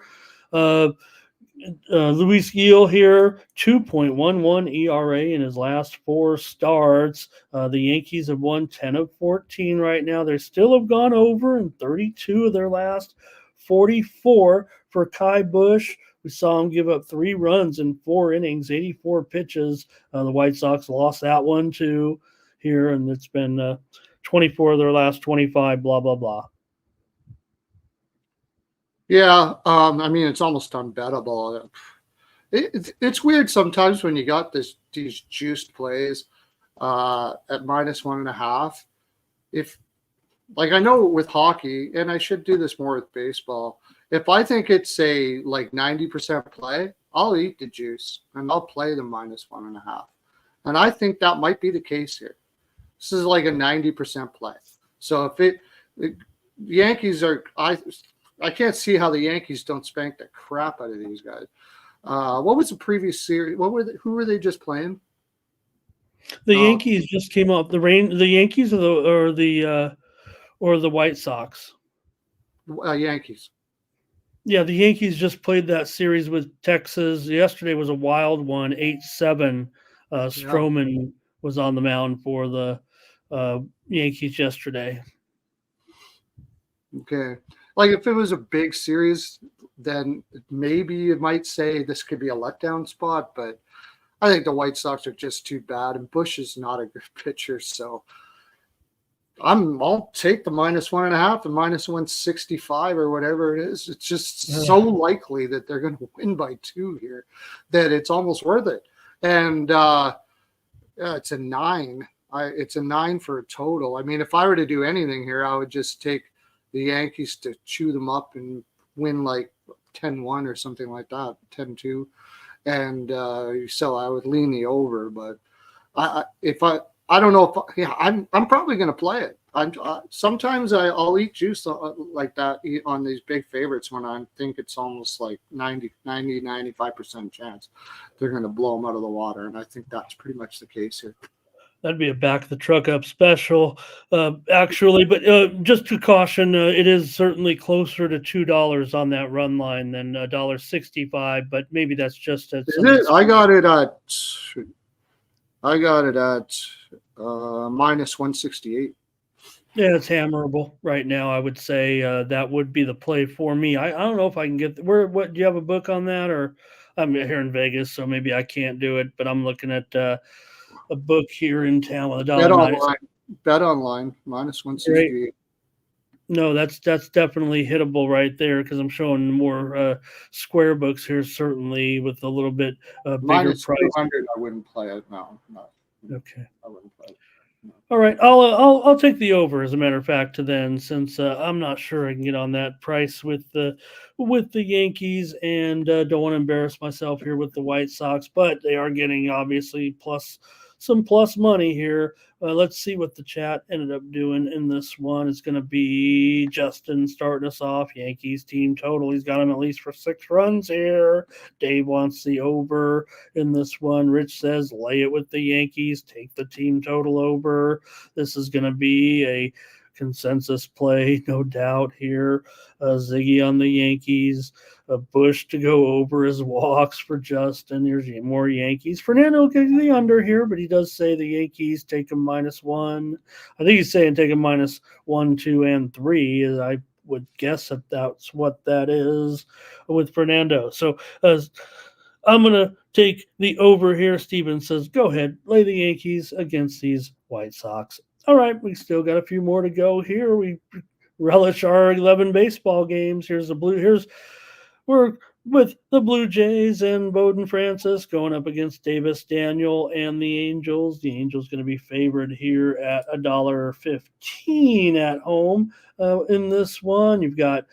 Luis Gil here, 2.11 ERA in his last 4 starts. The Yankees have won 10 of 14 right now. They still have gone over in 32 of their last 44. For Kai Busch, we saw him give up 3 runs in 4 innings, 84 pitches. The White Sox lost that one too here, and it's been 24 of their last 25, blah, blah, blah. Yeah, I mean, it's almost unbettable. It's weird sometimes when you got these juiced plays at -1.5. If, like, I know with hockey, and I should do this more with baseball, if I think it's a like 90% play, I'll eat the juice and I'll play the -1.5. And I think that might be the case here. This is like a 90% play. So if the Yankees are, I can't see how the Yankees don't spank the crap out of these guys. What was the previous series? Who were they just playing? The Yankees just came up. The Yankees or the White Sox. Yankees. Yeah, the Yankees just played that series with Texas. Yesterday was a wild one, 8-7. Stroman was on the mound for the Yankees yesterday. Okay. Like if it was a big series, then maybe you might say this could be a letdown spot, but I think the White Sox are just too bad, and Busch is not a good pitcher. So I'll take the -1.5 and -165 or whatever it is. It's just so likely that they're going to win by 2 here that it's almost worth it. And it's a 9. It's a 9 for a total. I mean, if I were to do anything here, I would just take the Yankees to chew them up and win like 10-1 or something like that, 10-2. And so I would lean the over, but I don't know if I'm probably going to play it. Sometimes I'll eat juice like that on these big favorites when I think it's almost like 95% chance they're going to blow them out of the water. And I think that's pretty much the case here. That'd be a back the truck up special, actually. But just to caution, it is certainly closer to $2 on that run line than $1.65. But maybe that's just at. Is it? I got it at -168. Yeah, it's hammerable right now. I would say that would be the play for me. I don't know if I can get what do you have a book on that, or I'm here in Vegas, so maybe I can't do it. But I'm looking at a book here in town with $1. Bet online -168. Great. No, that's definitely hittable right there because I'm showing more square books here, certainly with a little bit bigger price. -200, I wouldn't play it. No. Okay. I wouldn't play it. No. All right, I'll take the over as a matter of fact. Then, since I'm not sure I can get on that price with the Yankees, and don't want to embarrass myself here with the White Sox, but they are getting obviously some plus money here. Let's see what the chat ended up doing in this one. It's going to be Justin starting us off. Yankees team total. He's got him at least for 6 runs here. Dave wants the over in this one. Rich says lay it with the Yankees. Take the team total over. This is going to be a consensus play, no doubt here. Ziggy on the Yankees. Bush to go over his walks for Justin. Here's more Yankees. Fernando getting the under here, but he does say the Yankees take him -1. I think he's saying take him -1, 2, and 3. I would guess that that's what that is with Fernando. So I'm going to take the over here. Steven says, go ahead, lay the Yankees against these White Sox. All right, we still got a few more to go here. We relish our 11 baseball games. We're with the Blue Jays and Bowden Francis going up against Davis Daniel and the Angels. The Angels going to be favored here at $1.15 at home. In this one, you've got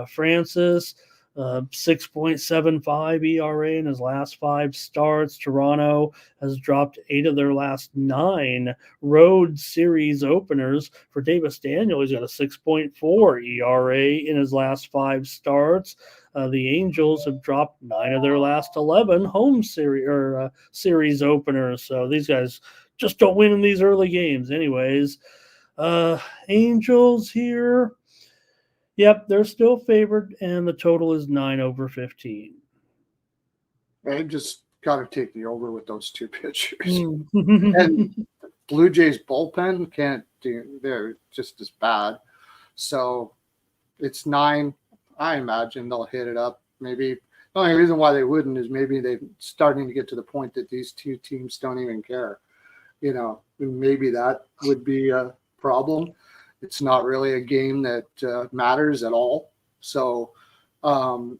Francis, 6.75 ERA in his last 5 starts. Toronto has dropped 8 of their last 9 road series openers. For Davis Daniel, he's got a 6.4 ERA in his last 5 starts. The Angels have dropped 9 of their last 11 home series openers. So these guys just don't win in these early games anyways. Angels here. Yep, they're still favored, and the total is 9/15. I just got to take the over with those 2 pitchers. And Blue Jays bullpen can't do, they're just as bad. So it's 9. I imagine they'll hit it up. Maybe the only reason why they wouldn't is maybe they're starting to get to the point that these 2 teams don't even care. Maybe that would be a problem. It's not really a game that matters at all. So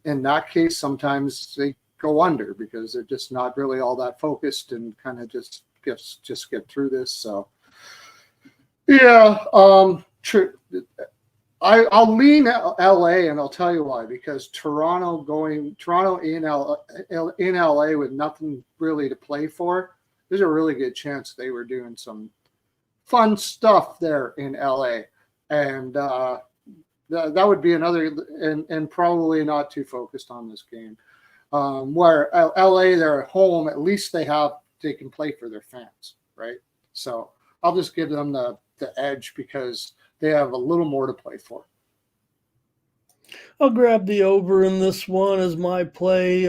in that case, sometimes they go under because they're just not really all that focused and kind of just get through this. So yeah, true. I'll lean LA, and I'll tell you why. Because Toronto in LA with nothing really to play for, there's a really good chance they were doing some fun stuff there in LA, and that would be another, and probably not too focused on this game. Where LA, they're at home, at least they can play for their fans, right? So I'll just give them the edge because they have a little more to play for. I'll grab the over in this one as my play.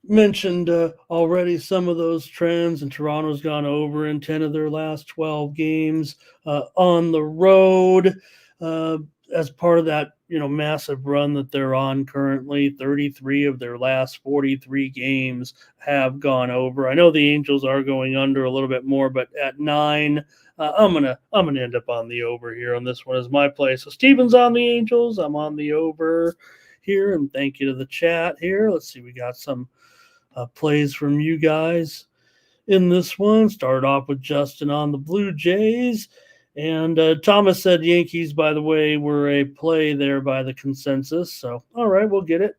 Mentioned already some of those trends, and Toronto's gone over in 10 of their last 12 games on the road as part of that massive run that they're on currently. 33 of their last 43 games have gone over. I know the Angels are going under a little bit more, but at 9, I'm gonna end up on the over here on this one as my play. So Steven's on the Angels, I'm on the over here, and thank you to the chat here. Let's see, we got some plays from you guys in this one. Started off with Justin on the Blue Jays, and Thomas said Yankees, by the way, were a play there by the consensus. So all right, we'll get it.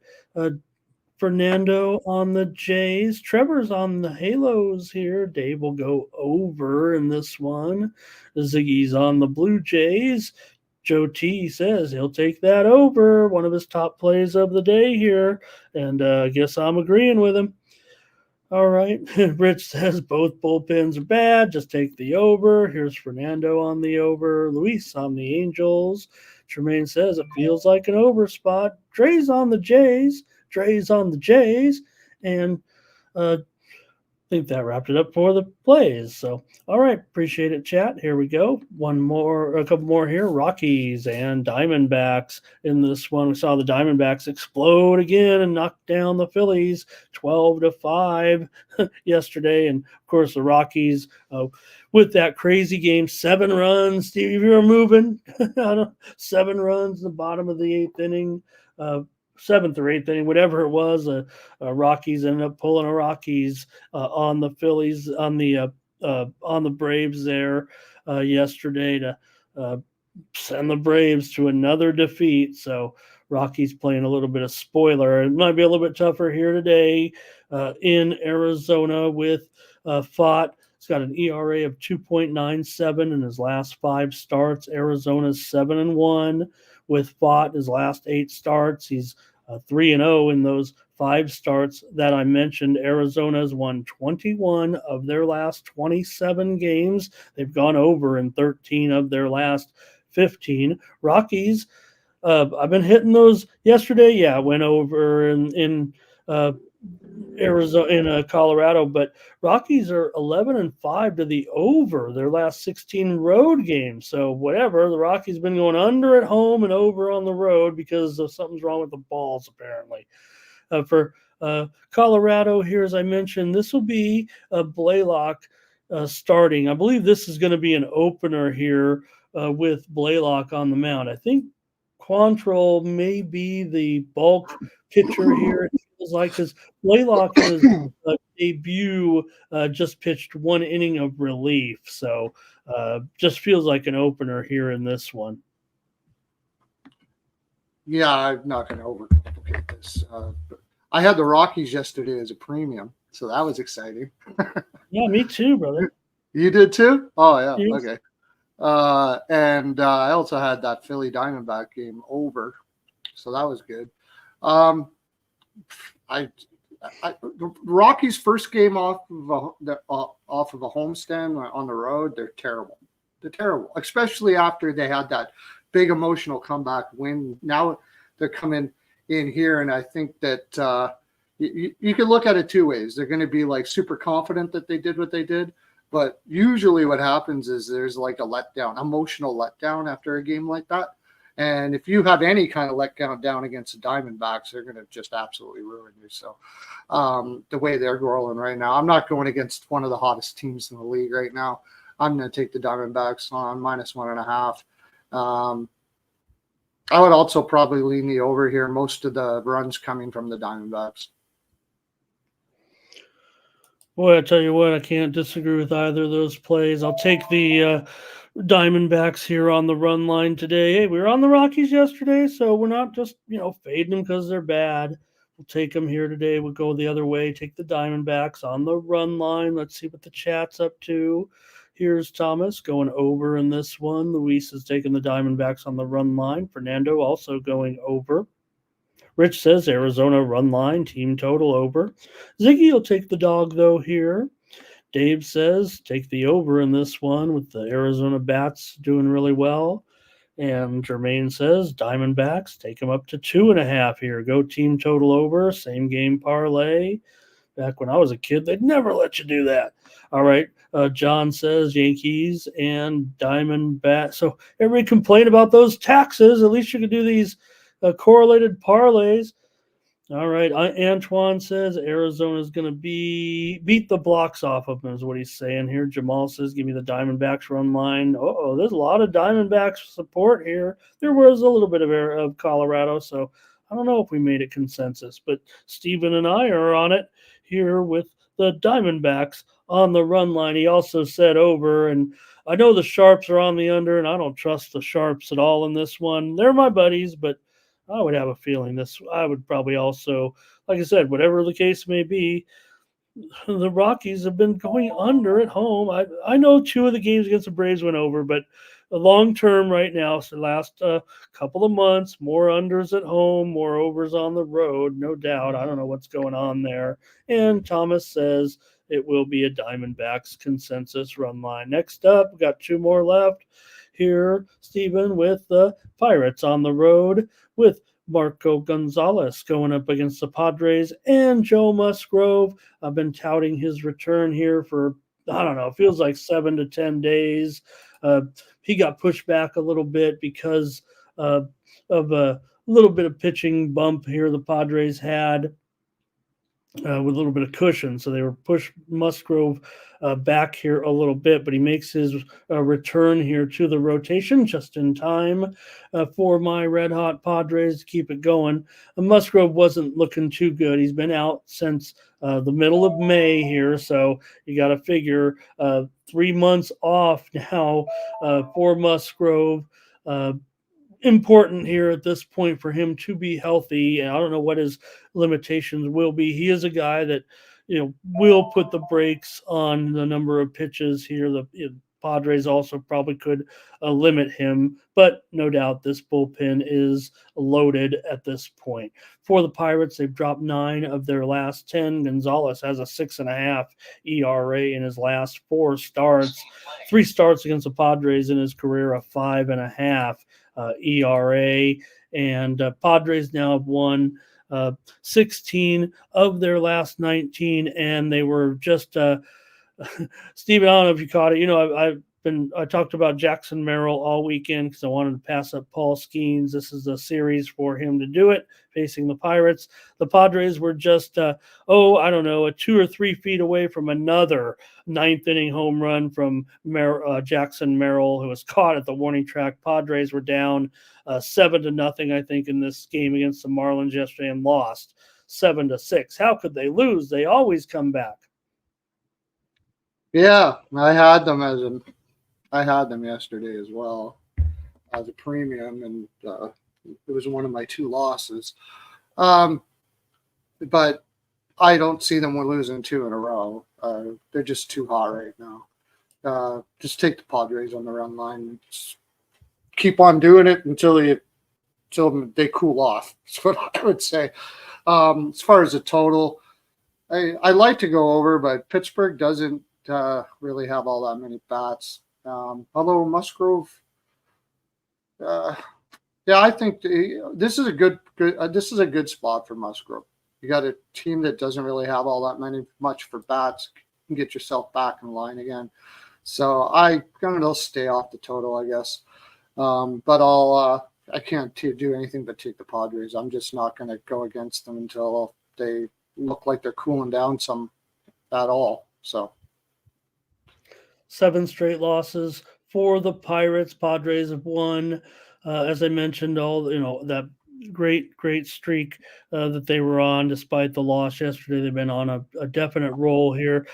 Fernando on the Jays. Trevor's on the Halos here. Dave will go over in this one. Ziggy's on the Blue Jays. Joe T says he'll take that over. One of his top plays of the day here. And I guess I'm agreeing with him. All right. Rich says both bullpens are bad. Just take the over. Here's Fernando on the over. Luis on the Angels. Tremaine says it feels like an over spot. Dre's on the Jays. And I think that wrapped it up for the plays. So, all right. Appreciate it, chat. Here we go. A couple more here. Rockies and Diamondbacks in this one. We saw the Diamondbacks explode again and knock down the Phillies 12-5 yesterday. And, of course, the Rockies with that crazy game, 7 runs. Steve, if you were moving, 7 runs in the bottom of the 8th inning, 7th or 8th inning, whatever it was, Rockies ended up pulling a Rockies on the Phillies, on the Braves there yesterday to send the Braves to another defeat. So Rockies playing a little bit of spoiler. It might be a little bit tougher here today in Arizona with Fott. He's got an ERA of 2.97 in his last 5 starts. Arizona's 7-1. With Fott, his last 8 starts, he's 3-0 in those 5 starts that I mentioned. Arizona's won 21 of their last 27 games. They've gone over in 13 of their last 15. Rockies, I've been hitting those yesterday. Yeah, I went over in Arizona, in Colorado, but Rockies are 11-5 to the over their last 16 road games. So whatever, the Rockies been going under at home and over on the road because something's wrong with the balls apparently. For Colorado here, as I mentioned, this will be Blaylock starting. I believe this is going to be an opener here with Blaylock on the mound. I think Quantrill may be the bulk pitcher here. It feels like, because Blaylock in his debut just pitched 1 inning of relief. So just feels like an opener here in this one. Yeah, I'm not going to overcomplicate this. I had the Rockies yesterday as a premium, so that was exciting. Yeah, me too, brother. You did too? Oh, yeah. Yes. Okay. And I also had that Philly Diamondback game over, so that was good. The Rockies' first game off of a homestand on the road, they're terrible. They're terrible, especially after they had that big emotional comeback win. Now they're coming in here, and I think that you can look at it 2 ways. They're going to be like super confident that they did what they did, but usually what happens is there's like a letdown, emotional letdown after a game like that. And if you have any kind of letdown down against the Diamondbacks, they're going to just absolutely ruin you. So the way they're rolling right now, I'm not going against one of the hottest teams in the league right now. I'm going to take the Diamondbacks on -1.5. I would also probably lean the over here. Most of the runs coming from the Diamondbacks. Boy, I tell you what, I can't disagree with either of those plays. I'll take the Diamondbacks here on the run line today. Hey, we were on the Rockies yesterday, so we're not just, fading them because they're bad. We'll take them here today. We'll go the other way, take the Diamondbacks on the run line. Let's see what the chat's up to. Here's Thomas going over in this one. Luis is taking the Diamondbacks on the run line. Fernando also going over. Rich says Arizona run line, team total over. Ziggy will take the dog, though, here. Dave says take the over in this one with the Arizona bats doing really well. And Jermaine says Diamondbacks, take them up to 2.5 here. Go team total over, same game parlay. Back when I was a kid, they'd never let you do that. All right. John says Yankees and Diamondbacks. So everybody complain about those taxes. At least you could do these correlated parlays. All right. Antoine says Arizona's going to beat the blocks off of them is what he's saying here. Jamal says, give me the Diamondbacks run line. Uh-oh, there's a lot of Diamondbacks support here. There was a little bit of Colorado, so I don't know if we made a consensus, but Steven and I are on it here with the Diamondbacks on the run line. He also said over, and I know the Sharps are on the under, and I don't trust the Sharps at all in this one. They're my buddies, but I would have a feeling I would probably also, like I said, whatever the case may be, the Rockies have been going under at home. I know 2 of the games against the Braves went over, but the long term right now, so the last couple of months, more unders at home, more overs on the road, no doubt. I don't know what's going on there. And Thomas says it will be a Diamondbacks consensus run line. Next up, we got 2 more left. Here, Stephen, with the Pirates on the road with Marco Gonzalez going up against the Padres and Joe Musgrove. I've been touting his return here for, I don't know, it feels like 7 to 10 days. He got pushed back a little bit because of a little bit of pitching bump here the Padres had. With a little bit of cushion, so they were pushed Musgrove back here a little bit, but he makes his return here to the rotation just in time for my red hot Padres to keep it going. Musgrove wasn't looking too good. He's been out since the middle of May here, so you got to figure 3 months off now for Musgrove. Important here at this point for him to be healthy, and I don't know what his limitations will be. He is a guy that will put the brakes on the number of pitches here. The Padres also probably could limit him, but no doubt this bullpen is loaded at this point. For the Pirates, they've dropped 9 of their last 10. Gonzalez has a 6.5 ERA in his last 4 starts. 3 starts against the Padres in his career, a 5.5 ERA. And Padres now have won 16 of their last 19, and they were just Steven, I don't know if you caught it. I talked about Jackson Merrill all weekend because I wanted to pass up Paul Skeens. This is a series for him to do it, facing the Pirates. The Padres were just, a 2 or 3 feet away from another 9th inning home run from Jackson Merrill, who was caught at the warning track. Padres were down 7-0, I think, in this game against the Marlins yesterday and lost 7-6. How could they lose? They always come back. Yeah, I had them yesterday as well as a premium, and it was one of my 2 losses. But I don't see them losing 2 in a row. They're just too hot right now. Just take the Padres on the run line and just keep on doing it until they cool off. That's what I would say. As far as the total, I like to go over, but Pittsburgh doesn't really have all that many bats. Although Musgrove, I think this is a good spot for Musgrove. You got a team that doesn't really have all that much for bats. You can get yourself back in line again. So I'm gonna stay off the total, I guess. But I can't do anything but take the Padres. I'm just not gonna go against them until they look like they're cooling down some at all. So 7 straight losses for the Pirates. Padres have won, as I mentioned, that great streak that they were on despite the loss yesterday. They've been on a definite roll here.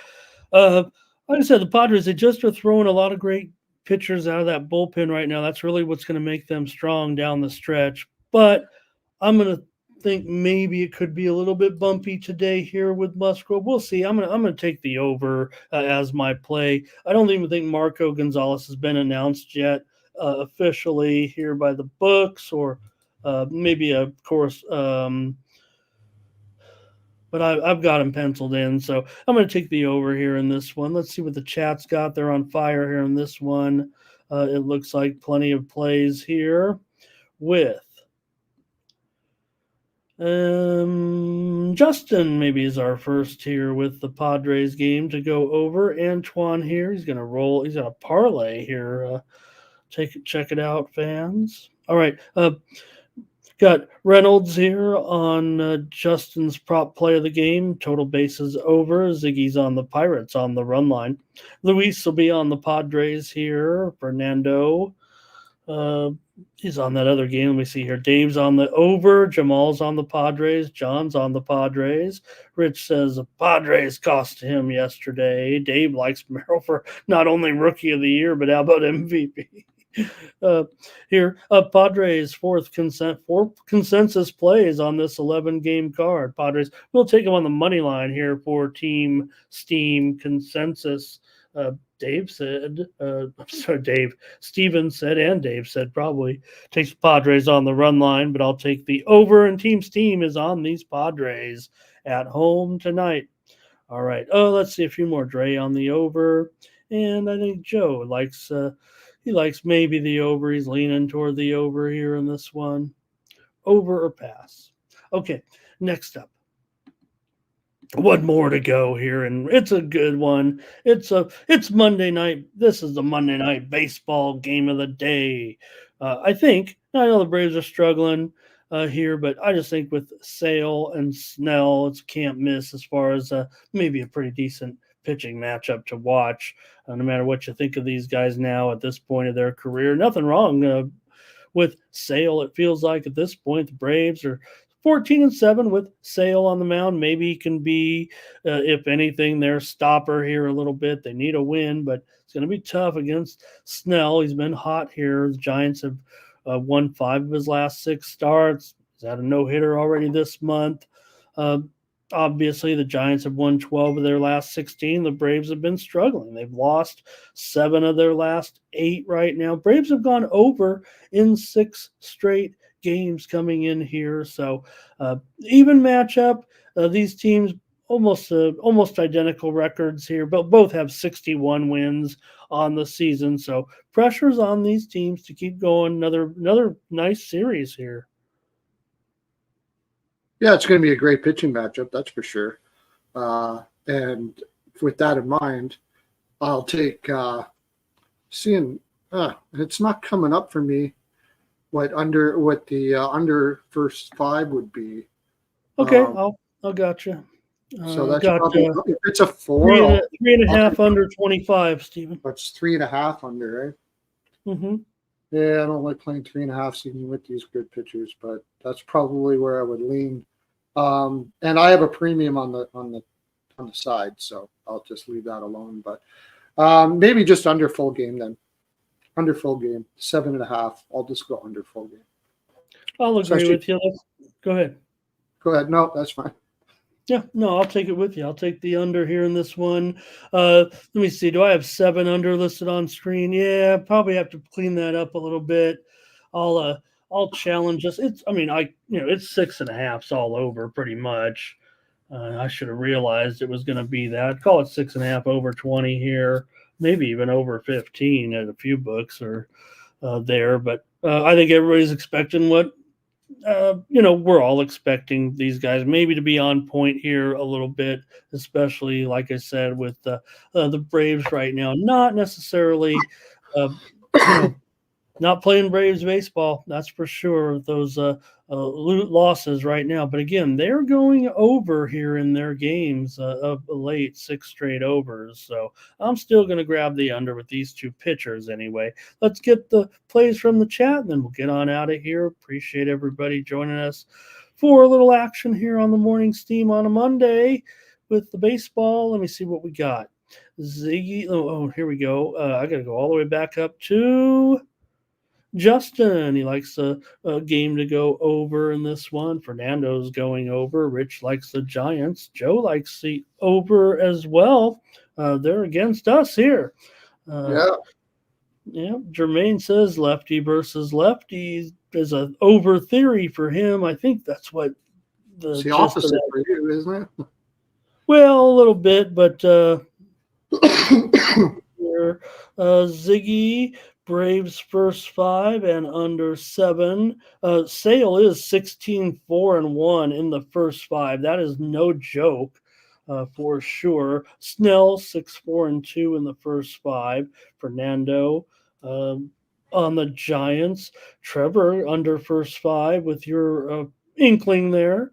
Like I said, the Padres, they just are throwing a lot of great pitchers out of that bullpen right now. That's really what's going to make them strong down the stretch. But I'm going to think maybe it could be a little bit bumpy today here with Musgrove. We'll see. I'm gonna take the over as my play. I don't even think Marco Gonzalez has been announced yet officially here by the books, or maybe of course. But I've got him penciled in, so I'm going to take the over here in this one. Let's see what the chat's got. They're on fire here in this one. It looks like plenty of plays here with Justin maybe is our first here with the Padres game to go over. Antoine here, he's going to roll. He's got a parlay here. Check it out, fans. All right. Got Reynolds here on Justin's prop play of the game. Total bases over. Ziggy's on the Pirates on the run line. Luis will be on the Padres here. Fernando. He's on that other game. Let me see here. Dave's on the over. Jamal's on the Padres. John's on the Padres. Rich says the Padres cost him yesterday. Dave likes Merrill for not only Rookie of the Year, but how about MVP? Here, Padres four consensus plays on this 11-game card. Padres, we'll take them on the money line here for Team Steam consensus. Dave said, Steven said, and Dave said probably takes the Padres on the run line, but I'll take the over, and Team Steam is on these Padres at home tonight. All right. Oh, let's see a few more. Dre on the over, and I think Joe likes maybe the over. He's leaning toward the over here in this one. Over or pass? Okay, next up. One more to go here, and it's a good one. It's Monday night. This is the Monday night baseball game of the day. I know the Braves are struggling here, but I just think with Sale and Snell, it's can't miss as far as maybe a pretty decent pitching matchup to watch. No matter what you think of these guys now at this point of their career, nothing wrong with Sale. It feels like at this point the Braves are 14-7 with Sale on the mound. Maybe he can be, if anything, their stopper here a little bit. They need a win, but it's going to be tough against Snell. He's been hot here. The Giants have won 5 of his last 6 starts. He's had a no-hitter already this month. Obviously, the Giants have won 12 of their last 16. The Braves have been struggling. They've lost 7 of their last 8 right now. Braves have gone over in 6 straight games coming in here. So even matchup. These teams almost identical records here, but both have 61 wins on the season. So pressure's on these teams to keep going. Another nice series here. Yeah, it's going to be a great pitching matchup, that's for sure. And with that in mind, I'll take it's not coming up for me what the under first 5 would be. Okay, I'll got you. So that's probably, if it's a 4, three and a half under 25, Stephen. That's 3.5 under, right? Mm-hmm. Yeah, I don't like playing 3.5 even with these good pitchers, but that's probably where I would lean. And I have a premium on the side, so I'll just leave that alone. But maybe just under full game then. Under full game, 7.5. I'll just go under full game. I'll agree with you. Go ahead. Go ahead. No, that's fine. Yeah, no, I'll take it with you. I'll take the under here in this one. Let me see. Do I have 7 under listed on screen? Yeah, probably have to clean that up a little bit. I'll challenge us. It's 6.5 all over pretty much. I should have realized it was going to be that. I'd call it 6.5 over 20 here, maybe even over 15 at a few books or there. But I think everybody's expecting what. We're all expecting these guys maybe to be on point here a little bit, especially like I said with the Braves right now. Not necessarily, not playing Braves baseball. That's for sure. Those losses right now, but again, they're going over here in their games of late 6 straight overs. So I'm still going to grab the under with these 2 pitchers anyway. Let's get the plays from the chat, and then we'll get on out of here. Appreciate everybody joining us for a little action here on the morning steam on a Monday with the baseball. Let me see what we got. Ziggy. Oh, here we go. I got to go all the way back up to Justin. He likes a game to go over in this one. Fernando's going over. Rich likes the Giants. Joe likes the over as well. They're against us here. Yeah. Jermaine says lefty versus lefty is an over theory for him. I think that's what it's the opposite for you, isn't it? Well, a little bit, but Ziggy. Braves first 5 and under 7. Sale is 16-4-1 in the first 5. That is no joke for sure. Snell 6-4-2 in the first 5. Fernando on the Giants. Trevor under first 5 with your inkling there.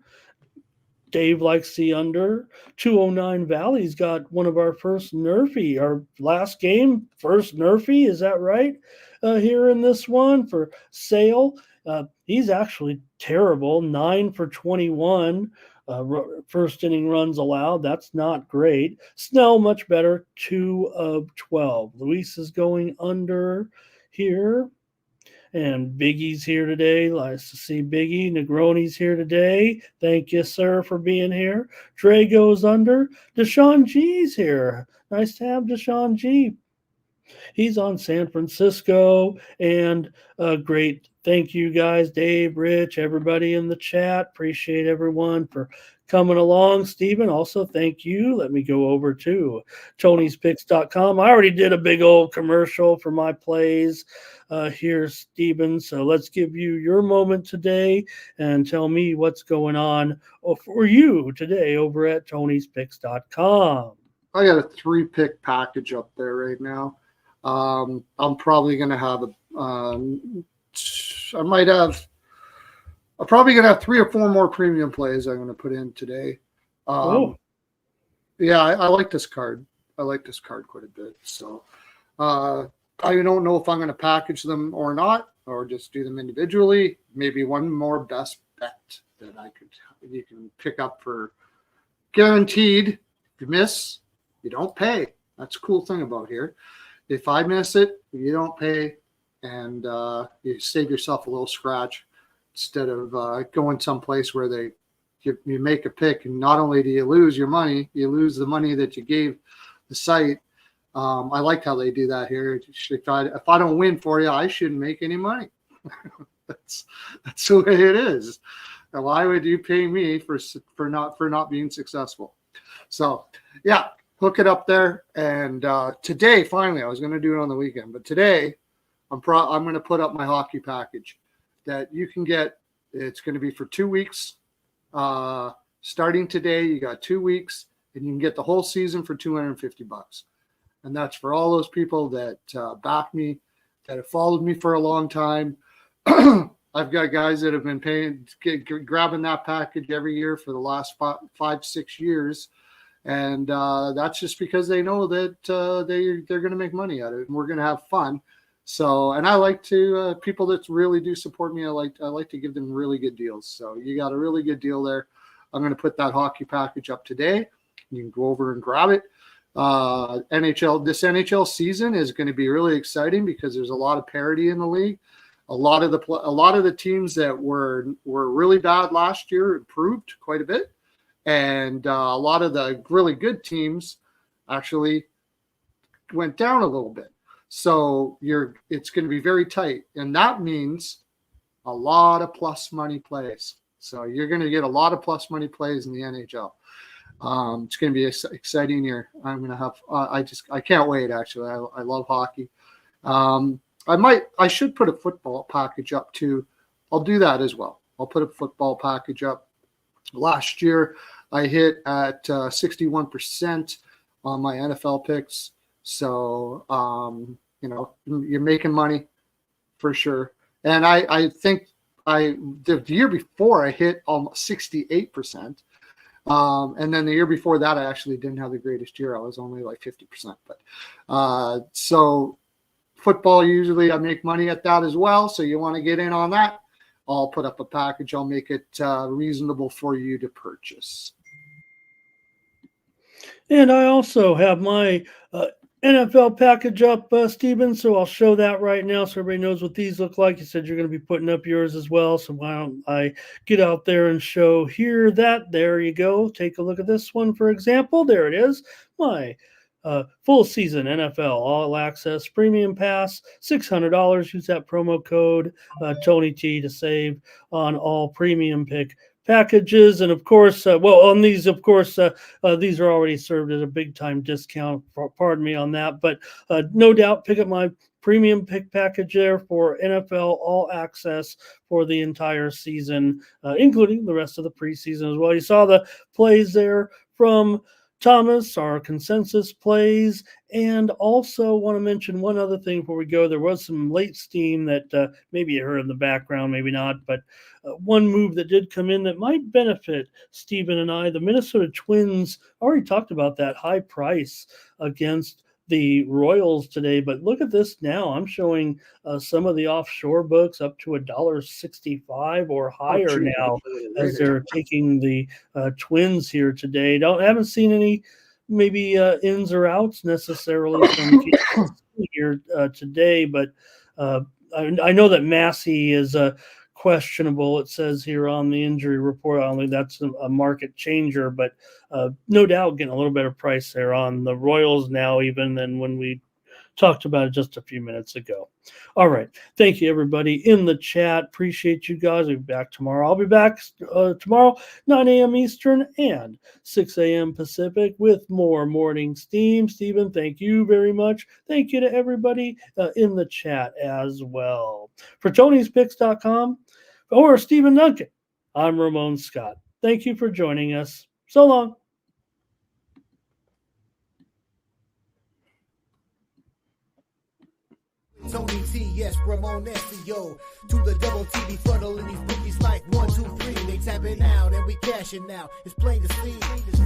Dave likes the under. 209 Valley's got one of our first Nerfy. Our last game, first Nerfy. Is that right? Here in this one for Sale. He's actually terrible. 9 for 21. First inning runs allowed. That's not great. Snell, much better. 2 of 12. Luis is going under here. And Biggie's here today. Nice to see Biggie. Negroni's here today. Thank you, sir, for being here. Dre goes under. Deshaun G's here. Nice to have Deshaun G. He's on San Francisco. And great. Thank you guys, Dave, Rich, everybody in the chat. Appreciate everyone for coming along. Stephen, also thank you. Let me go over to Tony'sPicks.com. I already did a big old commercial for my plays here, Stephen. So let's give you your moment today and tell me what's going on for you today over at Tony'sPicks.com. I got a 3-pick package up there right now. I'm probably going to have I'm probably going to have 3 or 4 more premium plays I'm going to put in today. Yeah, I like this card. I like this card quite a bit. So I don't know if I'm going to package them or not, or just do them individually. Maybe one more best bet that you can pick up for guaranteed. If you miss, you don't pay. That's a cool thing about here. If I miss it, you don't pay, and you save yourself a little scratch instead of going someplace where you make a pick, and not only do you lose your money, you lose the money that you gave the site. I like how they do that here. If I don't win for you, I shouldn't make any money. That's the way it is. And why would you pay me for not being successful? So yeah, hook it up there. And today, finally, I was going to do it on the weekend, but today I'm going to put up my hockey package that you can get. It's going to be for 2 weeks. Starting today, you got 2 weeks, and you can get the whole season for $250. And that's for all those people that back me, that have followed me for a long time. I've got guys that have been grabbing that package every year for the last 5-6 years. And that's just because they know that they're going to make money out of it, and we're going to have fun. So, and I like to people that really do support me. I like to give them really good deals. So you got a really good deal there. I'm going to put that hockey package up today. You can go over and grab it. This NHL season is going to be really exciting because there's a lot of parity in the league. A lot of the teams that were really bad last year improved quite a bit, and a lot of the really good teams actually went down a little bit. So it's going to be very tight, and that means a lot of plus money plays. So you're going to get a lot of plus money plays in the NHL. It's going to be an exciting year. I'm going to have. I can't wait. Actually, I love hockey. I should put a football package up too. I'll do that as well. I'll put a football package up. Last year, I hit at 61% on my NFL picks. So, you're making money for sure. And I think the year before I hit almost 68%. And then the year before that, I actually didn't have the greatest year. I was only like 50%. But so football, usually I make money at that as well. So you want to get in on that, I'll put up a package. I'll make it reasonable for you to purchase. And I also have my NFL package up, Stephen, so I'll show that right now so everybody knows what these look like. You said you're going to be putting up yours as well, so why don't I get out there and show here that. There you go. Take a look at this one, for example. There it is. My full season NFL All Access Premium Pass, $600. Use that promo code Tony T to save on all premium pick packages. And of course, on these, of course, these are already served at a big time discount. Pardon me on that, but no doubt pick up my premium pick package there for NFL All Access for the entire season, including the rest of the preseason as well. You saw the plays there from Thomas, our consensus plays, and also want to mention one other thing before we go. There was some late steam that maybe you heard in the background, maybe not, but one move that did come in that might benefit Stephen and I. The Minnesota Twins already talked about that high price against the Royals today, but look at this now. I'm showing some of the offshore books up to $1.65 or higher now as they're taking the Twins here today. Haven't seen any maybe ins or outs necessarily from here today, but I know that Massey is questionable. It says here on the injury report, only that's a market changer, but no doubt getting a little better price there on the Royals now even than when we talked about it just a few minutes ago. All right. Thank you, everybody in the chat. Appreciate you guys. We'll be back tomorrow. I'll be back tomorrow, 9 a.m. Eastern and 6 a.m. Pacific with more morning steam. Stephen, thank you very much. Thank you to everybody in the chat as well. For Tony'sPicks.com or Stephen Duncan, I'm Ramon Scott. Thank you for joining us. So long. Tony T, yes, Ramon SEO. To the double TV funneling these bookies like 1, 2, 3. They tapping out and we cashing now. It's plain to see.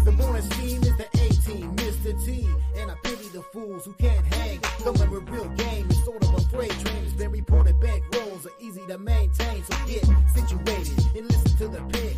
The morning scheme is the A-team, Mr. T. And I pity the fools who can't hang. Coming with real game is sort of a freight train. It's been reported bank rolls are easy to maintain. So get situated and listen to the pick.